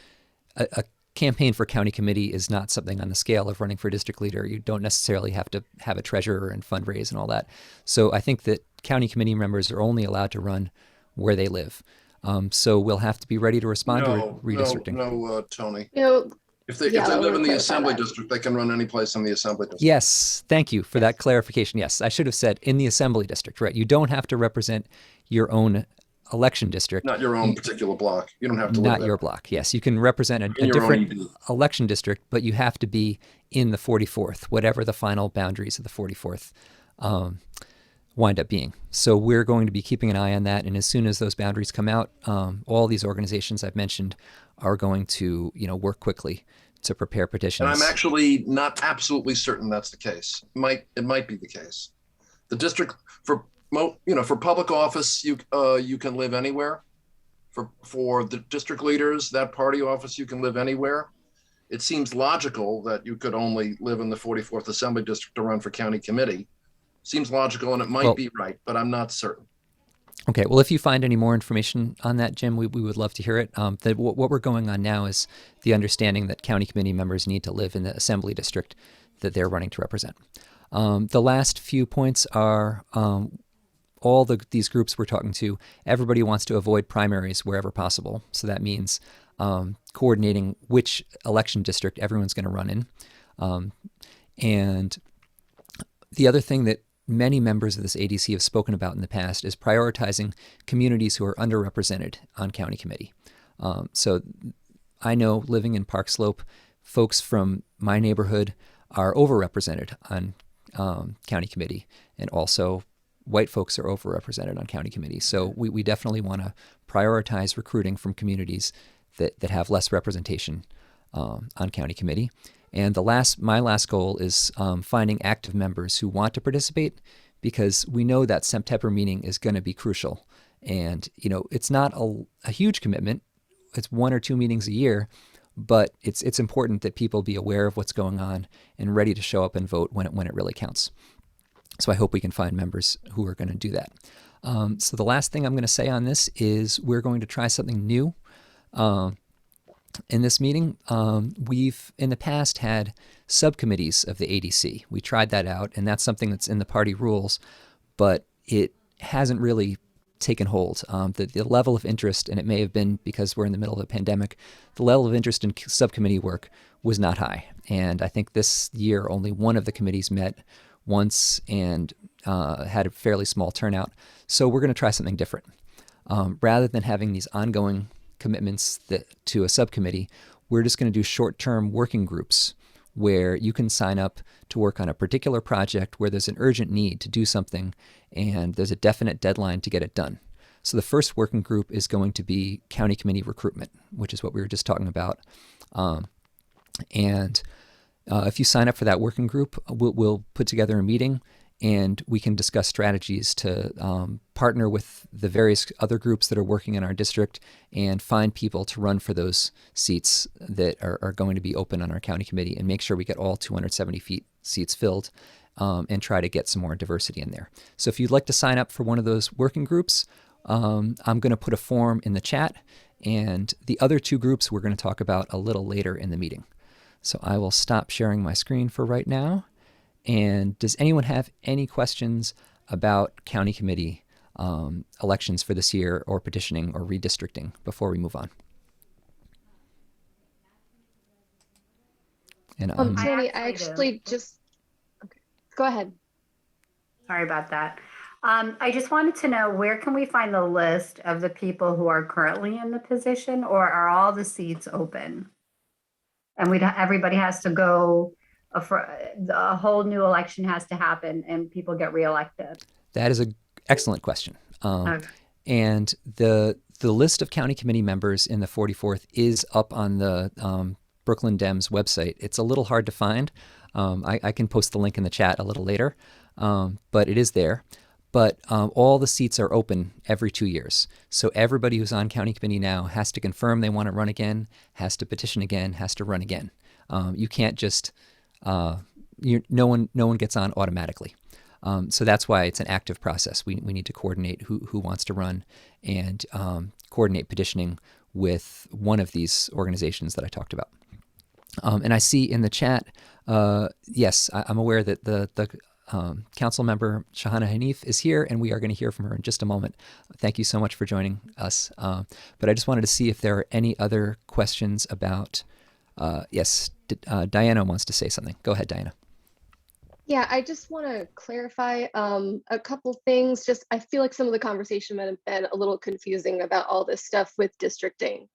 a campaign for county committee is not something on the scale of running for district leader. You don't necessarily have to have a treasurer and fundraise and all that. So I think that county committee members are only allowed to run where they live. So we'll have to be ready to respond to redistricting. No, Tony. You know, If they Yeah, I live wanna in the clarify assembly that. district, they can run any place in the assembly district. Yes, thank you for that clarification. Yes, I should have said in the assembly district, right? You don't have to represent your own election district. Not your own particular block. You don't have to live Not there. your block. Yes, you can represent a In your own different ED. election district, but you have to be in the 44th, whatever the final boundaries of the 44th wind up being. So we're going to be keeping an eye on that, and as soon as those boundaries come out, all these organizations I've mentioned are going to, work quickly to prepare petitions. And I'm actually not absolutely certain that's the case. It might be the case. The district for public office, you can live anywhere. For the district leaders, that party office, you can live anywhere. It seems logical that you could only live in the 44th Assembly District to run for county committee. Seems logical, and it might be right, but I'm not certain. Okay, well, if you find any more information on that, Jim, we would love to hear it. What we're going on now is the understanding that county committee members need to live in the assembly district that they're running to represent. The last few points are all these groups we're talking to, everybody wants to avoid primaries wherever possible. So that means coordinating which election district everyone's going to run in. And the other thing that many members of this ADC have spoken about in the past is prioritizing communities who are underrepresented on county committee. So I know, living in Park Slope, folks from my neighborhood are overrepresented on county committee, and also white folks are overrepresented on county committee. So we definitely want to prioritize recruiting from communities that have less representation on county committee. And my last goal is finding active members who want to participate, because we know that September meeting is going to be crucial. And, it's not a huge commitment. It's 1 or 2 meetings a year, but it's important that people be aware of what's going on and ready to show up and vote when it really counts. So I hope we can find members who are going to do that. So the last thing I'm going to say on this is we're going to try something new. In this meeting, we've in the past had subcommittees of the ADC. We tried that out, and that's something that's in the party rules, but it hasn't really taken hold. The level of interest, and it may have been because we're in the middle of a pandemic, the level of interest in subcommittee work was not high. And I think this year only one of the committees met once and had a fairly small turnout. So we're going to try something different. Rather than having these ongoing commitments to a subcommittee, we're just going to do short-term working groups where you can sign up to work on a particular project where there's an urgent need to do something and there's a definite deadline to get it done. So the first working group is going to be county committee recruitment, which is what we were just talking about. If you sign up for that working group, we'll put together a meeting and we can discuss strategies to partner with the various other groups that are working in our district and find people to run for those seats that are going to be open on our county committee, and make sure we get all 270 seats filled and try to get some more diversity in there. So if you'd like to sign up for one of those working groups, I'm going to put a form in the chat, and the other 2 groups we're going to talk about a little later in the meeting. So I will stop sharing my screen for right now. And does anyone have any questions about county committee elections for this year, or petitioning or redistricting, before we move on? And Tony, I actually just, okay, go ahead. Sorry about that. I just wanted to know, where can we find the list of the people who are currently in the position, or are all the seats open? And everybody has to go, a whole new election has to happen and people get reelected. That is an excellent question. Okay. And the list of county committee members in the 44th is up on the Brooklyn Dems website. It's a little hard to find. I can post the link in the chat a little later, but it is there. But all the seats are open every 2 years. So everybody who's on county committee now has to confirm they want to run again, has to petition again, has to run again. You can't just, no one gets on automatically. So that's why it's an active process. We need to coordinate who wants to run and coordinate petitioning with one of these organizations that I talked about. And I see in the chat, yes, I'm aware that the council member Shahana Hanif is here, and we are going to hear from her in just a moment. Thank you so much for joining us. But I just wanted to see if there are any other questions about, yes, Diana wants to say something. Go ahead, Diana. Yeah, I just want to clarify a couple things. Just, I feel like some of the conversation might have been a little confusing about all this stuff with districting.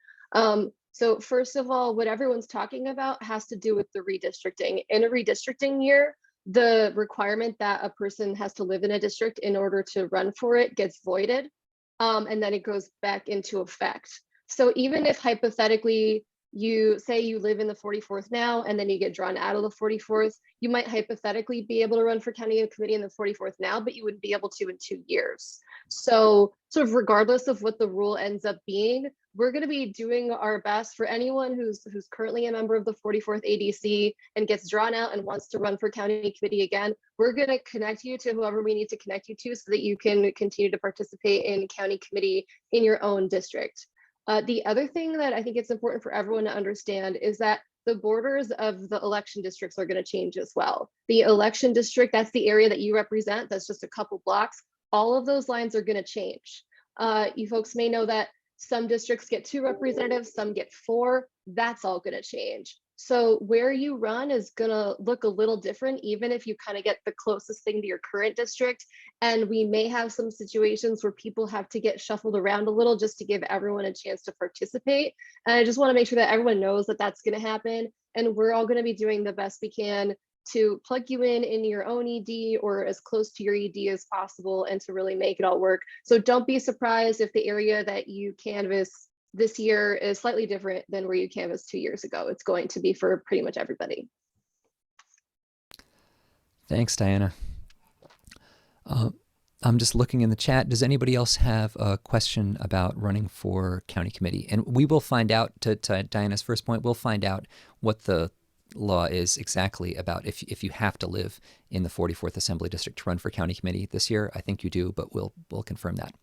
So first of all, what everyone's talking about has to do with the redistricting. In a redistricting year, the requirement that a person has to live in a district in order to run for it gets voided, and then it goes back into effect. So even if hypothetically you say you live in the 44th now, and then you get drawn out of the 44th, you might hypothetically be able to run for county committee in the 44th now, but you wouldn't be able to in 2 years. So sort of regardless of what the rule ends up being, we're going to be doing our best for anyone who's currently a member of the 44th ADC and gets drawn out and wants to run for county committee again. We're going to connect you to whoever we need to connect you to so that you can continue to participate in county committee in your own district. The other thing that I think it's important for everyone to understand is that the borders of the election districts are going to change as well. The election district, that's the area that you represent, that's just a couple blocks. All of those lines are going to change. You folks may know that some districts get 2 representatives, some get 4. That's all going to change. So where you run is going to look a little different, even if you kind of get the closest thing to your current district. And we may have some situations where people have to get shuffled around a little just to give everyone a chance to participate. And I just want to make sure that everyone knows that that's going to happen. And we're all going to be doing the best we can to plug you in your own ED or as close to your ED as possible and to really make it all work. So don't be surprised if the area that you canvass this year is slightly different than where you canvassed 2 years ago. It's going to be for pretty much everybody. Thanks, Diana. I'm just looking in the chat. Does anybody else have a question about running for county committee? And we will find out, to Diana's first point, we'll find out what the law is exactly about if you have to live in the 44th Assembly District to run for county committee this year. I think you do, but we'll confirm that.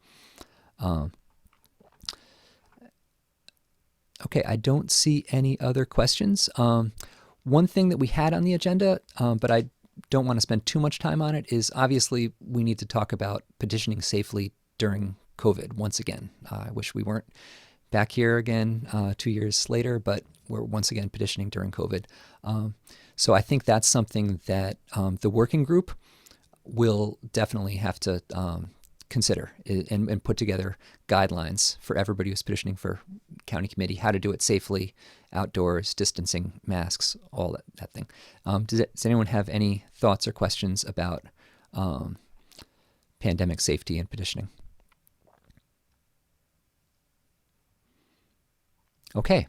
Okay, I don't see any other questions. One thing that we had on the agenda, but I don't want to spend too much time on it, is obviously we need to talk about petitioning safely during COVID once again. I wish we weren't back here again 2 years later, but we're once again petitioning during COVID. So I think that's something that the working group will definitely have to consider and put together guidelines for everybody who's petitioning for county committee, how to do it safely, outdoors, distancing, masks, all that thing. Does anyone have any thoughts or questions about pandemic safety and petitioning? Okay.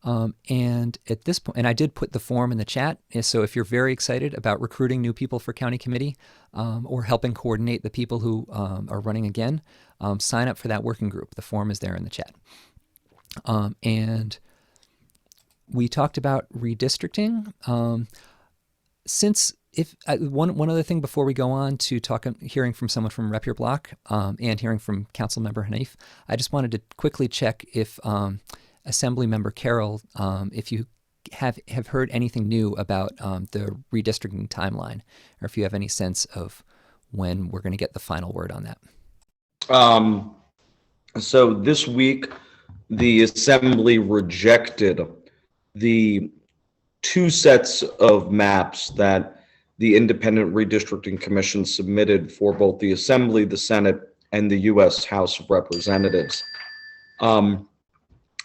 And at this point, and I did put the form in the chat, so if you're very excited about recruiting new people for county committee or helping coordinate the people who are running again, sign up for that working group. The form is there in the chat. And we talked about redistricting. One other thing before we go on to hearing from someone from Rep Your Block and hearing from Councilmember Hanif, I just wanted to quickly check if Assemblymember Carroll, if you have heard anything new about the redistricting timeline, or if you have any sense of when we're going to get the final word on that. So this week, the Assembly rejected the 2 sets of maps that the Independent Redistricting Commission submitted for both the Assembly, the Senate, and the U.S. House of Representatives.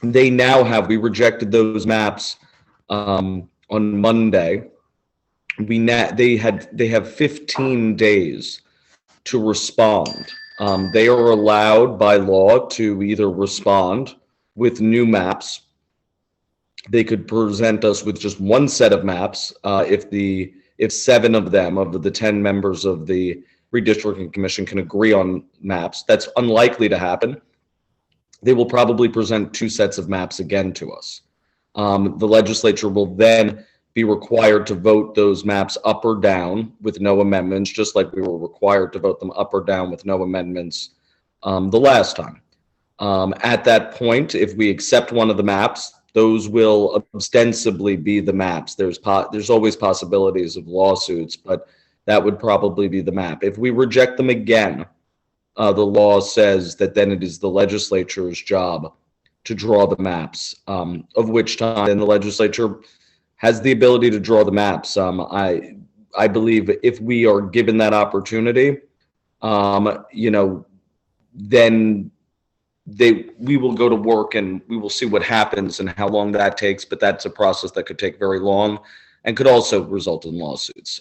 They now have, we rejected those maps on Monday. They have 15 days to respond. They are allowed by law to either respond with new maps. They could present us with just one set of maps if 7 of them, of the 10 members of the Redistricting Commission, can agree on maps. That's unlikely to happen. They will probably present 2 sets of maps again to us. The legislature will then be required to vote those maps up or down with no amendments, just like we were required to vote them up or down with no amendments the last time. At that point, if we accept one of the maps, those will ostensibly be the maps. There's always possibilities of lawsuits, but that would probably be the map. If we reject them again, the law says that then it is the legislature's job to draw the maps, of which time then the legislature has the ability to draw the maps. I believe if we are given that opportunity, then we will go to work and we will see what happens and how long that takes. But that's a process that could take very long and could also result in lawsuits.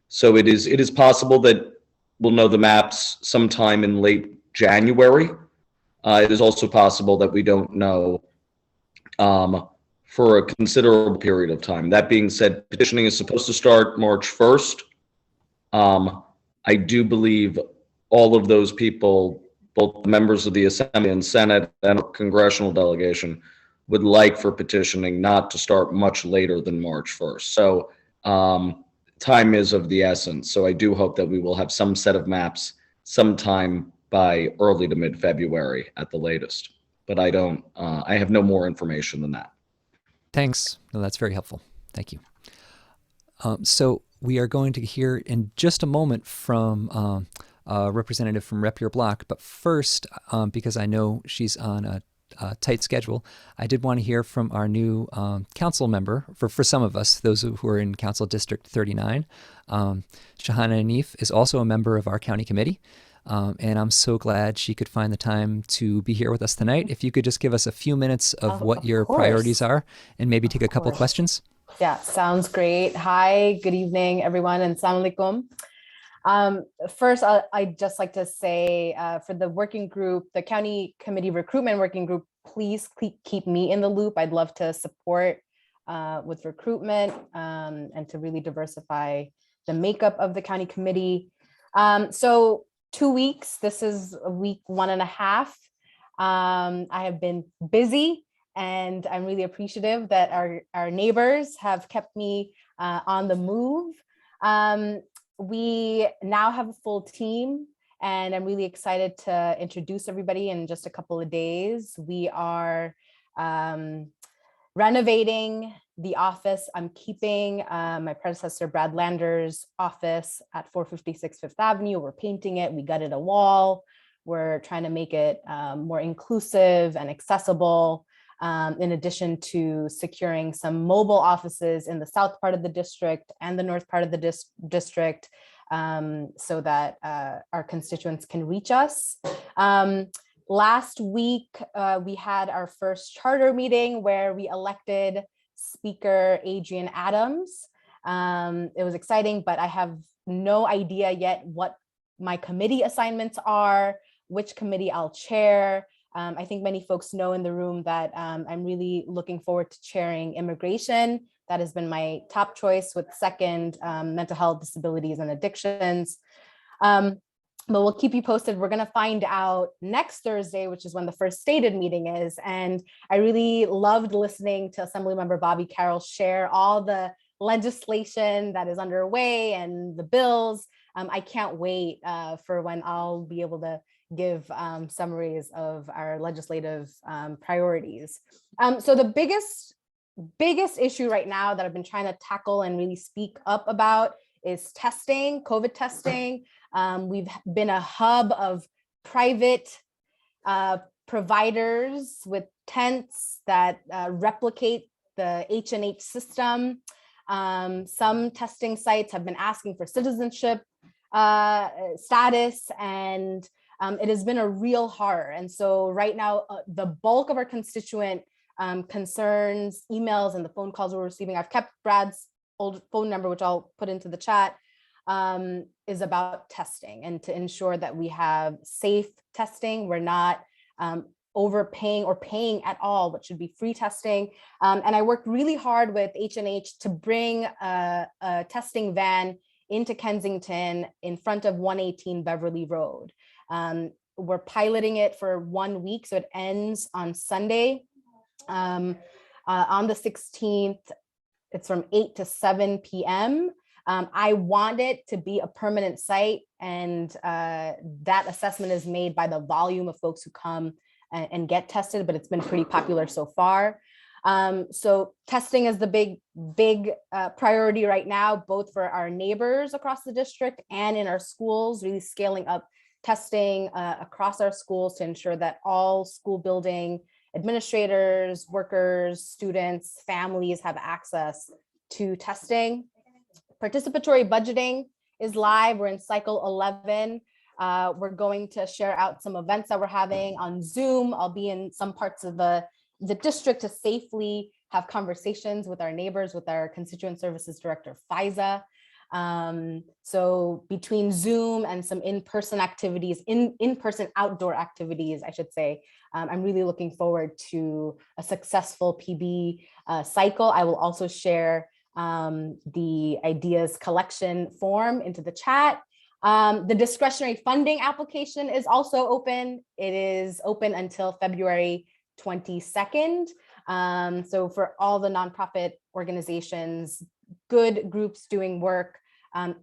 So it is possible that we'll know the maps sometime in late January. It is also possible that we don't know for a considerable period of time. That being said, petitioning is supposed to start March 1st. I do believe all of those people, both members of the Assembly and Senate and congressional delegation, would like for petitioning not to start much later than March 1st. So time is of the essence. So I do hope that we will have some set of maps sometime by early to mid-February at the latest. But I have no more information than that. Thanks. No, that's very helpful. Thank you. So we are going to hear in just a moment from a representative from Rep Your Block. But first, because I know she's on a tight schedule, I did want to hear from our new council member, for some of us, those who are in Council District 39. Shahana Hanif is also a member of our county committee. And I'm so glad she could find the time to be here with us tonight. If you could just give us a few minutes of what your priorities are and maybe take a couple questions. Yeah, sounds great. Hi, good evening, everyone, and assalamu alaikum. First, I'd just like to say for the working group, the county committee recruitment working group, please keep me in the loop. I'd love to support with recruitment and to really diversify the makeup of the county committee. So 2 weeks, this is week 1.5. I have been busy and I'm really appreciative that our neighbors have kept me on the move. We now have a full team and I'm really excited to introduce everybody in just a couple of days. We are renovating the office. I'm keeping my predecessor Brad Lander's office at 456 Fifth Avenue. We're painting it. We gutted a wall. We're trying to make it more inclusive and accessible, in addition to securing some mobile offices in the south part of the district and the north part of the district, so that our constituents can reach us. Last week, we had our first charter meeting where we elected Speaker Adrian Adams. It was exciting, but I have no idea yet what my committee assignments are, which committee I'll chair. I think many folks know in the room that I'm really looking forward to chairing immigration. That has been my top choice, with second, mental health, disabilities, and addictions. But we'll keep you posted. We're going to find out next Thursday, which is when the first stated meeting is. And I really loved listening to Assemblymember Bobby Carroll share all the legislation that is underway and the bills. I can't wait for when I'll be able to give summaries of our legislative priorities. So the biggest issue right now that I've been trying to tackle and really speak up about is testing, COVID testing. We've been a hub of private providers with tents that replicate the H&H system. Some testing sites have been asking for citizenship status, and it has been a real horror. And so right now, the bulk of our constituent concerns, emails, and the phone calls we're receiving, I've kept Brad's old phone number, which I'll put into the chat, is about testing and to ensure that we have safe testing. We're not overpaying or paying at all, what should be free testing. And I worked really hard with H&H to bring a testing van into Kensington in front of 118 Beverly Road. We're piloting it for 1 week, so it ends on Sunday. On the 16th, it's from 8 to 7 p.m. I want it to be a permanent site, and that assessment is made by the volume of folks who come and get tested, but it's been pretty popular so far. So testing is the big priority right now, both for our neighbors across the district and in our schools, really scaling up testing across our schools to ensure that all school building administrators, workers, students, families have access to testing. Participatory budgeting is live. We're in cycle 11. We're going to share out some events that we're having on Zoom. I'll be in some parts of the district to safely have conversations with our neighbors, with our constituent services director, Faiza. So between Zoom and some in-person activities, in-person outdoor activities, I should say, I'm really looking forward to a successful PB cycle. I will also share the ideas collection form into the chat. The discretionary funding application is also open. It is open until February 22nd. So for all the nonprofit organizations, good groups doing work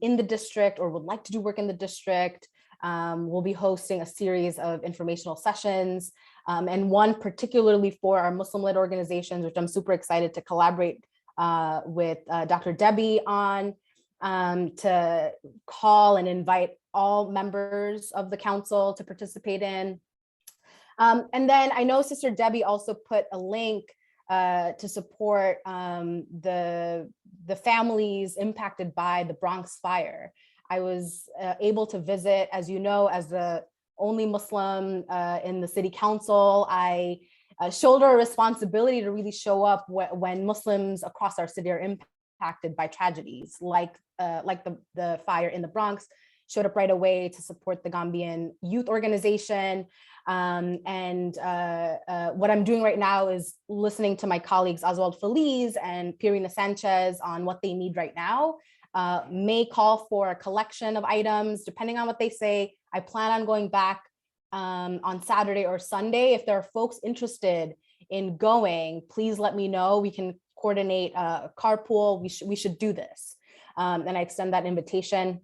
in the district or would like to do work in the district, we'll be hosting a series of informational sessions, and one particularly for our Muslim-led organizations, which I'm super excited to collaborate with Dr. Debbie on, to call and invite all members of the council to participate in. And then I know Sister Debbie also put a link to support the families impacted by the Bronx fire. I was able to visit, as you know, as the only Muslim in the city council. I shoulder a responsibility to really show up when Muslims across our city are impacted by tragedies like the fire in the Bronx. Showed up right away to support the Gambian youth organization. And what I'm doing right now is listening to my colleagues Oswald Feliz and Pirina Sanchez on what they need right now. May call for a collection of items, depending on what they say. I plan on going back on Saturday or Sunday. If there are folks interested in going, please let me know. We can coordinate a carpool. We should do this. And I extend that invitation.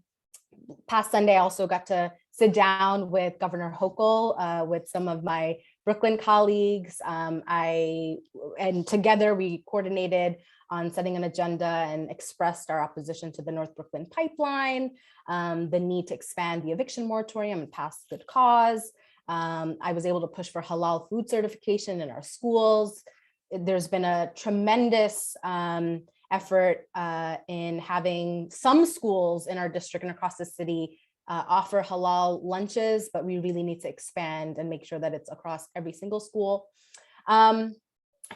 Past Sunday, I also got to sit down with Governor Hochul, with some of my Brooklyn colleagues. And together we coordinated on setting an agenda and expressed our opposition to the North Brooklyn pipeline, the need to expand the eviction moratorium and pass good cause. I was able to push for halal food certification in our schools. There's been a tremendous effort in having some schools in our district and across the city offer halal lunches, but we really need to expand and make sure that it's across every single school. And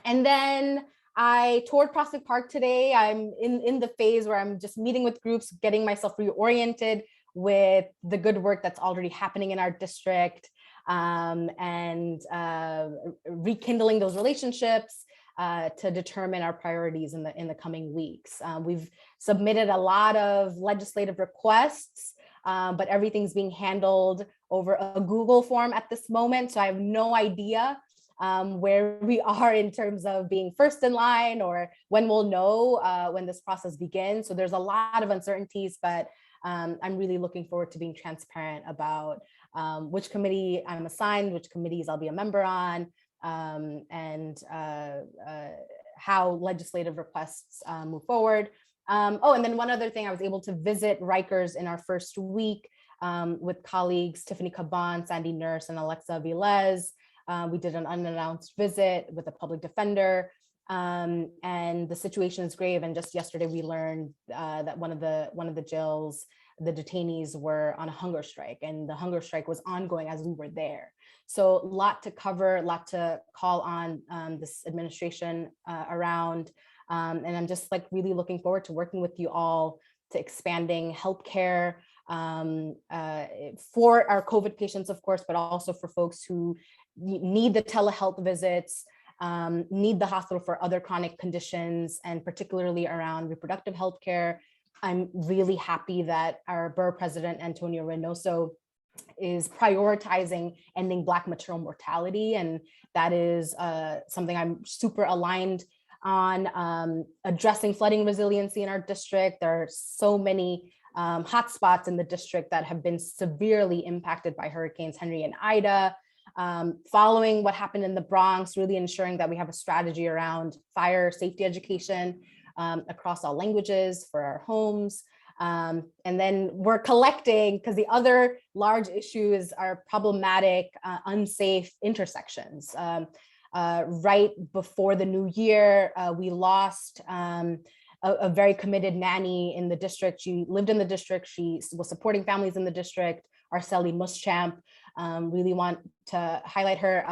then I toured Prospect Park today. I'm in the phase where I'm just meeting with groups, getting myself reoriented with the good work that's already happening in our district, and rekindling those relationships to determine our priorities in the coming weeks. We've submitted a lot of legislative requests, but everything's being handled over a Google form at this moment. So I have no idea where we are in terms of being first in line or when we'll know when this process begins. So there's a lot of uncertainties, but I'm really looking forward to being transparent about which committee I'm assigned, which committees I'll be a member on, and how legislative requests move forward. Oh, and then one other thing, I was able to visit Rikers in our first week with colleagues Tiffany Caban, Sandy Nurse, and Alexa Vilez. We did an unannounced visit with a public defender. and the situation is grave. And just yesterday, we learned that one of the jails, the detainees were on a hunger strike, and the hunger strike was ongoing as we were there. So a lot to cover, a lot to call on this administration around. And I'm just like really looking forward to working with you all to expanding healthcare for our COVID patients, of course, but also for folks who need the telehealth visits, need the hospital for other chronic conditions, and particularly around reproductive health care. I'm really happy that our borough president, Antonio Reynoso, is prioritizing ending Black maternal mortality. And that is something I'm super aligned on, addressing flooding resiliency in our district. There are so many hotspots in the district that have been severely impacted by Hurricanes Henry and Ida. Following what happened in the Bronx, really ensuring that we have a strategy around fire safety education across all languages for our homes. And then we're collecting, because the other large issues are problematic, unsafe intersections. Right before the new year, we lost a very committed nanny in the district. She lived in the district. She was supporting families in the district, Arceli Muschamp. Really want to highlight her.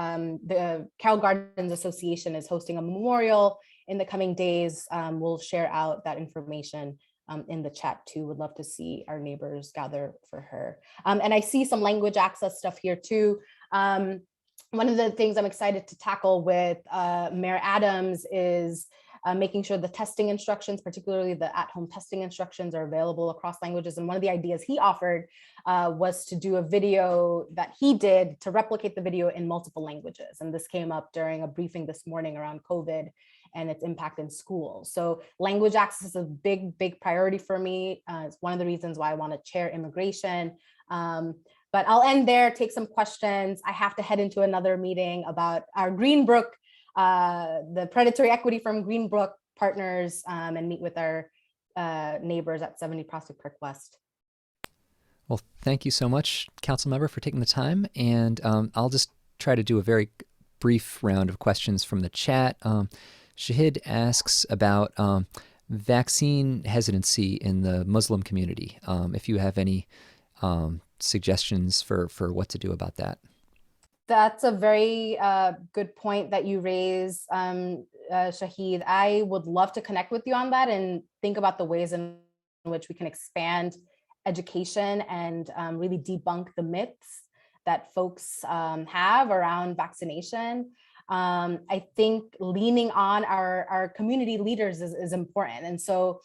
The Carroll Gardens Association is hosting a memorial in the coming days. We'll share out that information in the chat too. Would love to see our neighbors gather for her. And I see some language access stuff here too. One of the things I'm excited to tackle with Mayor Adams is making sure the testing instructions, particularly the at-home testing instructions, are available across languages. And one of the ideas he offered was to do a video that he did to replicate the video in multiple languages. And this came up during a briefing this morning around COVID and its impact in schools. So language access is a big, big priority for me. It's one of the reasons why I want to chair immigration. But I'll end there, take some questions. I have to head into another meeting about our Greenbrook, the predatory equity firm Greenbrook partners, and meet with our neighbors at 70 Prospect Park West. Well, thank you so much, Council Member, for taking the time. And I'll just try to do a very brief round of questions from the chat. Shahid asks about vaccine hesitancy in the Muslim community. If you have any suggestions for what to do about that. That's a very good point that you raise, Shahid. I would love to connect with you on that and think about the ways in which we can expand education and really debunk the myths that folks have around vaccination. I think leaning on our community leaders is important. And so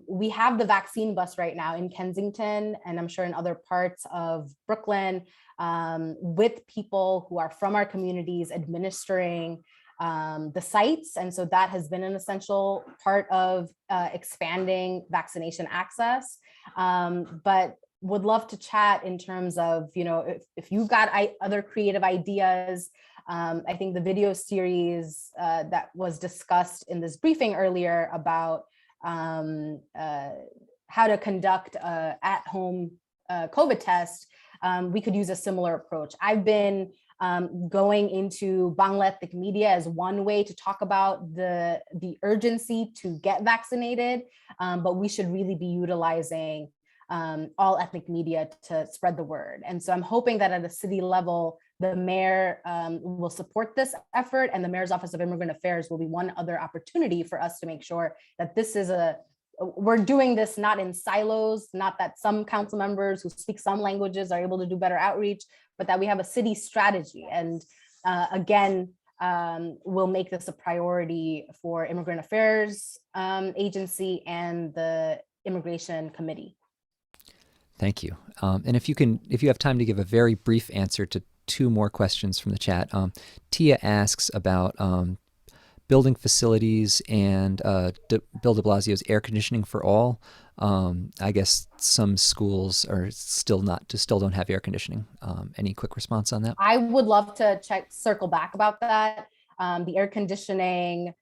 we have the vaccine bus right now in Kensington, and I'm sure in other parts of Brooklyn, with people who are from our communities administering the sites. And so that has been an essential part of expanding vaccination access. But would love to chat in terms of, if you've got other creative ideas. I think the video series that was discussed in this briefing earlier about how to conduct an at-home COVID test, we could use a similar approach. I've been going into Bangla ethnic media as one way to talk about the urgency to get vaccinated, but we should really be utilizing all ethnic media to spread the word. And so I'm hoping that at a city level, the mayor will support this effort, and the Mayor's Office of Immigrant Affairs will be one other opportunity for us to make sure that this is we're doing this not in silos, not that some council members who speak some languages are able to do better outreach, but that we have a city strategy. And again, we'll make this a priority for Immigrant Affairs Agency and the Immigration Committee. Thank you. And if you have time to give a very brief answer to two more questions from the chat. Tia asks about building facilities and Bill de Blasio's air conditioning for all. I guess some schools are still don't have air conditioning. Any quick response on that? I would love to circle back about that. The air conditioning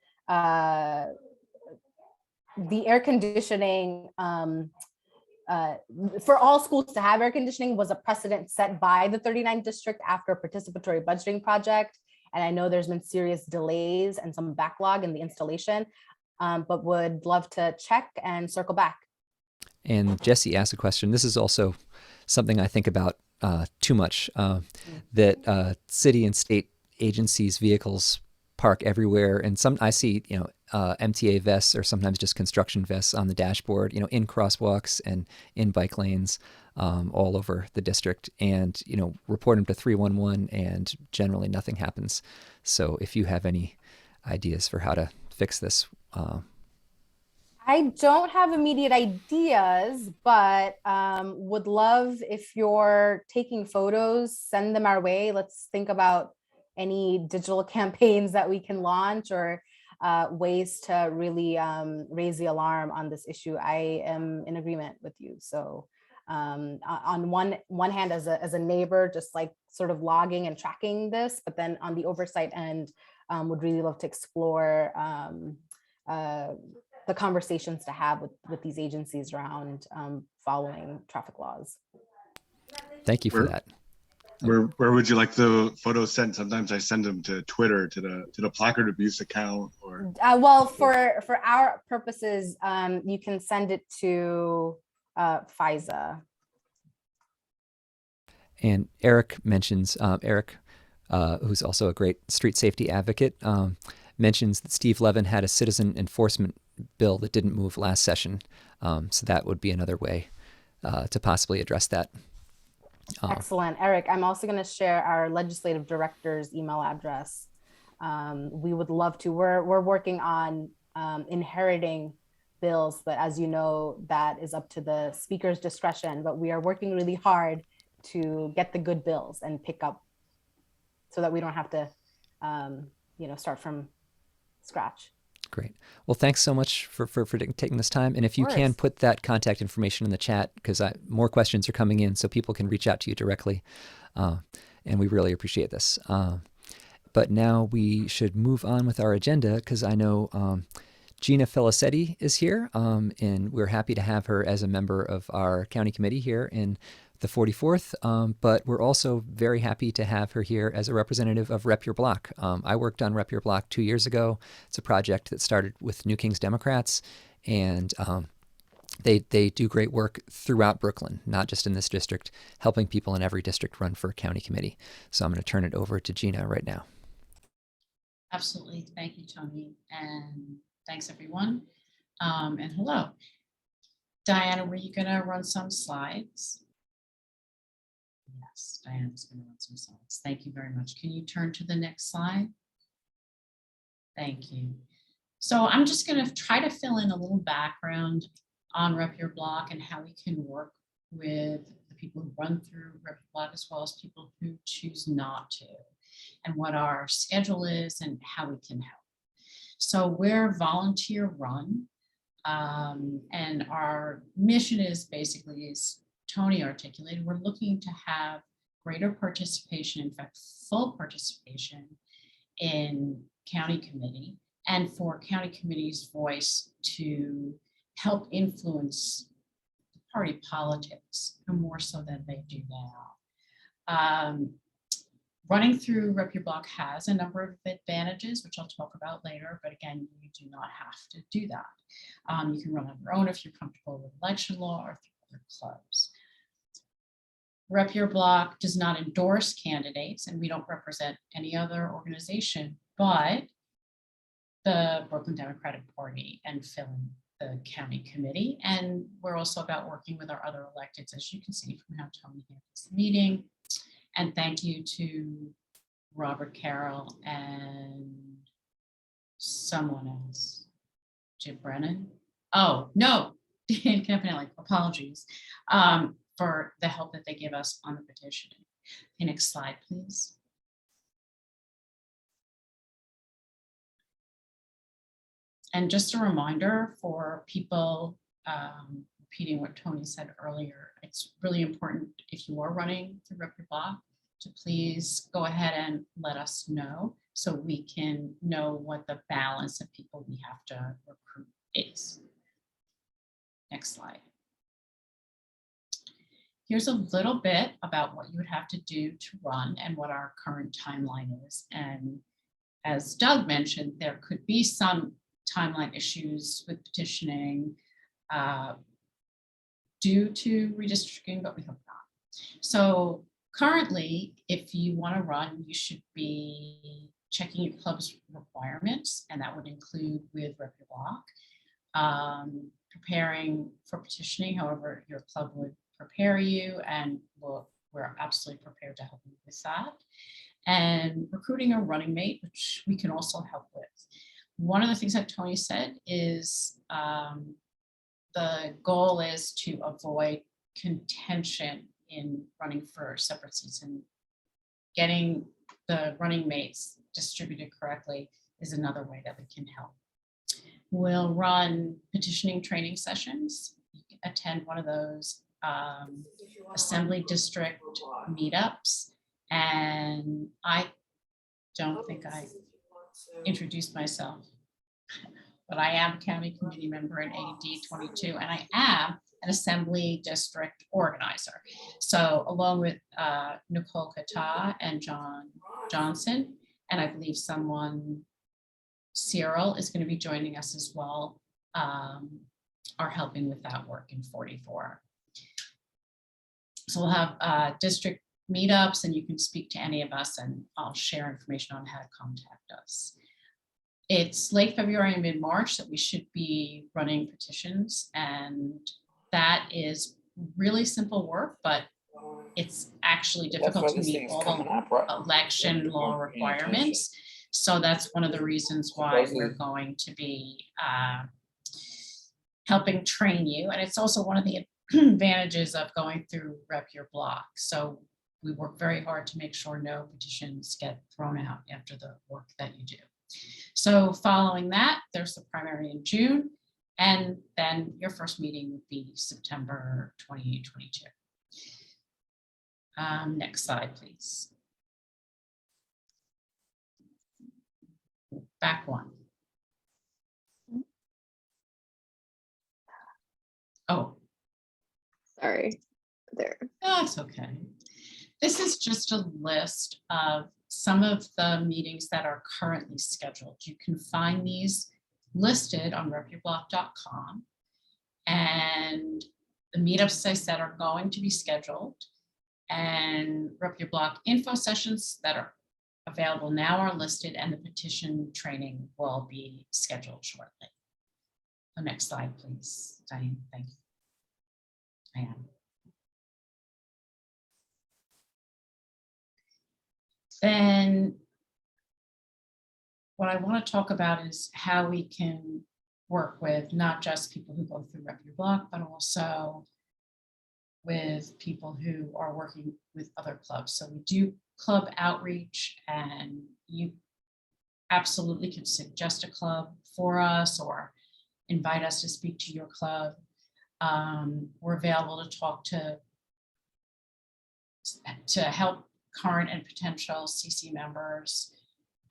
for all schools to have air conditioning was a precedent set by the 39th district after a participatory budgeting project. And I know there's been serious delays and some backlog in the installation, but would love to check and circle back. And Jesse asked a question. This is also something I think about too much, that city and state agencies' vehicles park everywhere. And I see, MTA vests or sometimes just construction vests on the dashboard, in crosswalks and in bike lanes all over the district, and, report them to 311 and generally nothing happens. So if you have any ideas for how to fix this, I don't have immediate ideas, but would love if you're taking photos, send them our way. Let's think about any digital campaigns that we can launch or ways to really raise the alarm on this issue. I am in agreement with you. So on one hand, as a neighbor, just like sort of logging and tracking this, but then on the oversight end, would really love to explore the conversations to have with these agencies around following traffic laws. Thank you for that. Where would you like the photos sent? Sometimes I send them to Twitter, to the placard abuse account, or well, for our purposes, you can send it to FISA. And Eric mentions, who's also a great street safety advocate, mentions that Steve Levin had a citizen enforcement bill that didn't move last session. So that would be another way to possibly address that. Excellent, Eric. I'm also going to share our legislative director's email address. We would love to. We're working on inheriting bills, but as you know, that is up to the speaker's discretion. But we are working really hard to get the good bills and pick up, so that we don't have to, start from scratch. Great. Well, thanks so much for taking this time. And if you can put that contact information in the chat, because more questions are coming in, so people can reach out to you directly. And we really appreciate this. But now we should move on with our agenda, because I know Gina Felicetti is here, and we're happy to have her as a member of our county committee here in the 44th, but we're also very happy to have her here as a representative of Rep Your Block. I worked on Rep Your Block 2 years ago. It's a project that started with New Kings Democrats, and they do great work throughout Brooklyn, not just in this district, helping people in every district run for a county committee. So I'm going to turn it over to Gina right now. Absolutely. Thank you, Tony. And thanks, everyone. And hello. Diana, were you going to run some slides? Yes, Diana's going to run some slides. Thank you very much. Can you turn to the next slide? Thank you. So I'm just going to try to fill in a little background on Rep Your Block and how we can work with the people who run through Rep Your Block, as well as people who choose not to, and what our schedule is and how we can help. So we're volunteer run, and our mission is basically, as Tony articulated, we're looking to have greater participation, in fact, full participation in county committee, and for county committee's voice to help influence party politics, and more so than they do now. Running through Rep Your Block has a number of advantages, which I'll talk about later, but again, you do not have to do that. You can run on your own if you're comfortable with election law or through other clubs. Rep Your Block does not endorse candidates, and we don't represent any other organization but the Brooklyn Democratic Party and filling the county committee. And we're also about working with our other electeds, as you can see from how Tony handles the meeting. And thank you to Robert Carroll and someone else, Jim Brennan. Oh, no, Dan Campanelli, apologies, for the help that they give us on the petition. Okay, next slide, please. And just a reminder for people, repeating what Tony said earlier, it's really important if you are running through Rep Your Block to please go ahead and let us know so we can know what the balance of people we have to recruit is. Next slide. here's a little bit about what you would have to do to run and what our current timeline is. And as Doug mentioned, there could be some timeline issues with petitioning due to redistricting, but we hope not. So currently, if you want to run, you should be checking your club's requirements, and that would include with Rep Your Block, preparing for petitioning, however your club would prepare you, and we're absolutely prepared to help you with that. And recruiting a running mate, which we can also help with. One of the things that Tony said is the goal is to avoid contention in running for separate seats, and getting the running mates distributed correctly is another way that we can help. We'll run petitioning training sessions. You can attend one of those assembly district meetups. And I don't think I introduced myself, but I am a county committee member in AD 22, and I am an assembly district organizer. So along with Nicole Kata and John Johnson, and I believe Cyril is going to be joining us as well, are helping with that work in 44. So we'll have district meetups, and you can speak to any of us, and I'll share information on how to contact us. It's late February and mid-March that we should be running petitions, and that is really simple work, but it's actually difficult to meet all the election law requirements. So that's one of the reasons why we're going to be helping train you. And it's also one of the advantages of going through Rep Your Block. So we work very hard to make sure no petitions get thrown out after the work that you do. So following that, there's the primary in June, and then your first meeting would be September 2022. Next slide, please. Back one. Oh. Sorry, there. That's okay. This is just a list of some of the meetings that are currently scheduled. You can find these listed on repyourblock.com. And the meetups, as I said, are going to be scheduled. And Rep Your Block info sessions that are available now are listed, and the petition training will be scheduled shortly. The next slide, please, Diane. Thank you. Diane. Then what I want to talk about is how we can work with not just people who go through Rep Your Block, but also with people who are working with other clubs. So we do club outreach, and you absolutely can suggest a club for us or invite us to speak to your club. We're available to talk to help current and potential CC members.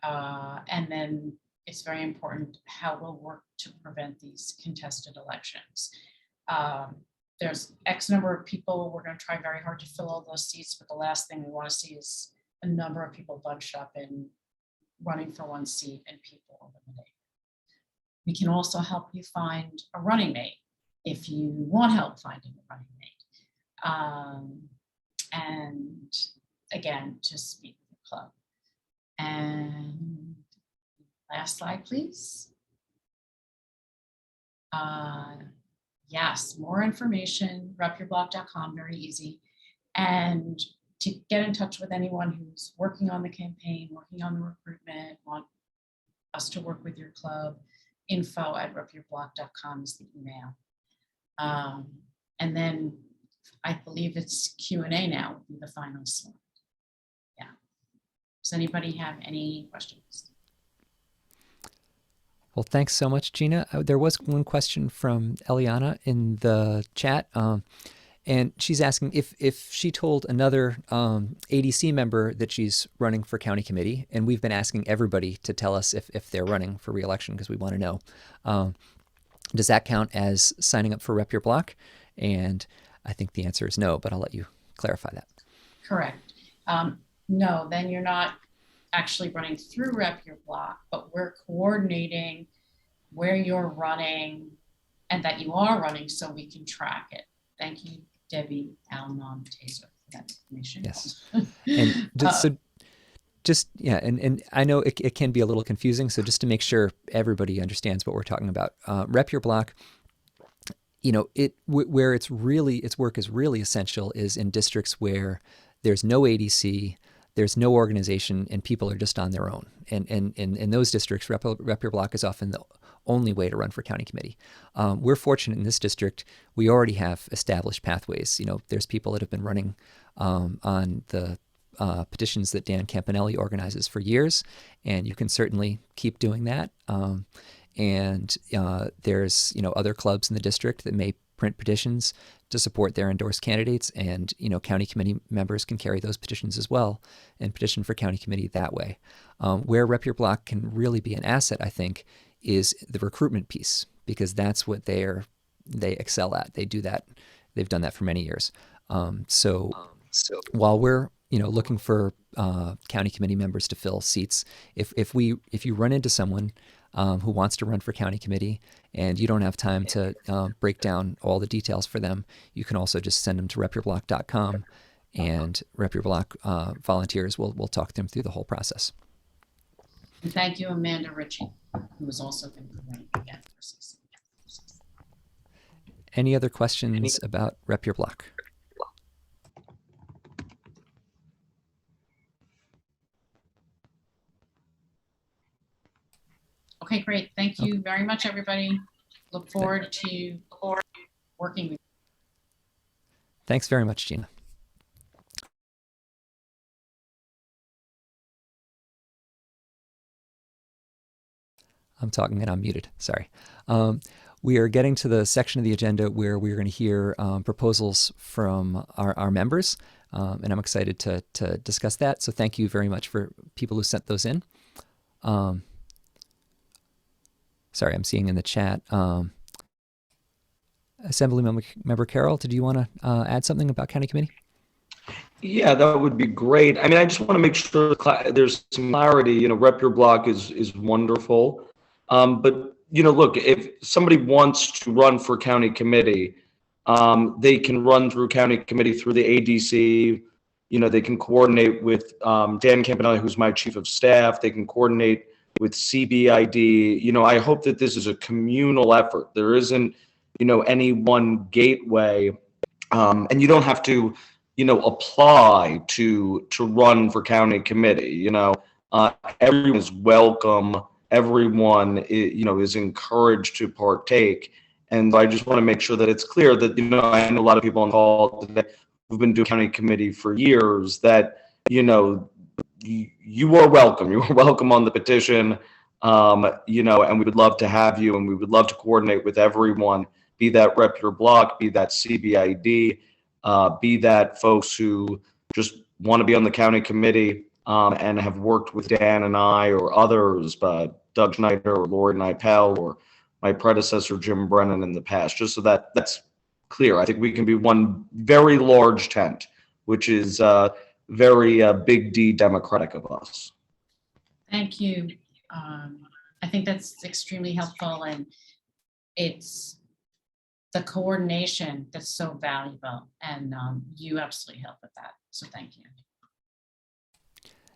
And then it's very important how we'll work to prevent these contested elections. There's X number of people. We're going to try very hard to fill all those seats, but the last thing we want to see is a number of people bunched up and running for one seat and people eliminated. We can also help you find a running mate if you want help finding a running mate. And again, just speak with the club. And last slide, please. Yes, more information, repyourblock.com, very easy. And to get in touch with anyone who's working on the campaign, working on the recruitment, want us to work with your club, info@repyourblock.com is the email. And then I believe it's Q&A now would be the final slide. Yeah. Does anybody have any questions? Well, thanks so much, Gina. There was one question from Eliana in the chat, and she's asking if she told another ADC member that she's running for county committee, and we've been asking everybody to tell us if they're running for re-election because we want to know. Does that count as signing up for Rep Your Block? And I think the answer is no, but I'll let you clarify that. Correct. No, then you're not actually running through Rep Your Block, but we're coordinating where you're running and that you are running so we can track it. Thank you, Debbie Alnon-Taser, for that information. Yes. And and I know it can be a little confusing. So just to make sure everybody understands what we're talking about, Rep Your Block, where its work is really essential is in districts where there's no ADC, there's no organization, and people are just on their own. And in those districts, Rep Your Block is often the only way to run for county committee. We're fortunate in this district, we already have established pathways. There's people that have been running on the petitions that Dan Campanelli organizes for years, and you can certainly keep doing that. And there's other clubs in the district that may print petitions to support their endorsed candidates, and county committee members can carry those petitions as well and petition for county committee that way. Where Rep Your Block can really be an asset, I think, is the recruitment piece, because that's what they excel at. They do that. They've done that for many years. So while we're looking for county committee members to fill seats, if you run into someone who wants to run for county committee and you don't have time to break down all the details for them, you can also just send them to repyourblock.com, and Rep Your Block volunteers will talk them through the whole process. And thank you, Amanda Ritchie, who was also going to run again for CC. Any other questions about Rep Your Block? Okay, great. Thank you very much, everybody. Look forward to working with you. Thanks very much, Gina. I'm talking and I'm muted. Sorry. We are getting to the section of the agenda where we're going to hear proposals from our members, and I'm excited to discuss that. So thank you very much for people who sent those in. Sorry, I'm seeing in the chat. Assemblymember Carroll, did you want to add something about county committee? Yeah, that would be great. I mean, I just want to make sure there's some clarity. Rep Your Block is wonderful. But, look, if somebody wants to run for county committee, they can run through county committee through the ADC. They can coordinate with Dan Campanelli, who's my chief of staff. They can coordinate with CBID. I hope that this is a communal effort. There isn't, any one gateway, and you don't have to, apply to run for county committee. Everyone is welcome. Everyone, is encouraged to partake. And I just want to make sure that it's clear that, I know a lot of people on the call today who've been doing county committee for years, that, you are welcome. You are welcome on the petition, and we would love to have you, and we would love to coordinate with everyone, be that Rep Your Block, be that CBID, be that folks who just want to be on the county committee and have worked with Dan and I or others, Doug Schneider or Lori Nipel or my predecessor, Jim Brennan, in the past, just so that that's clear. I think we can be one very large tent, which is very big D democratic of us. Thank you. I think that's extremely helpful, and it's the coordination that's so valuable, and you absolutely help with that. So thank you.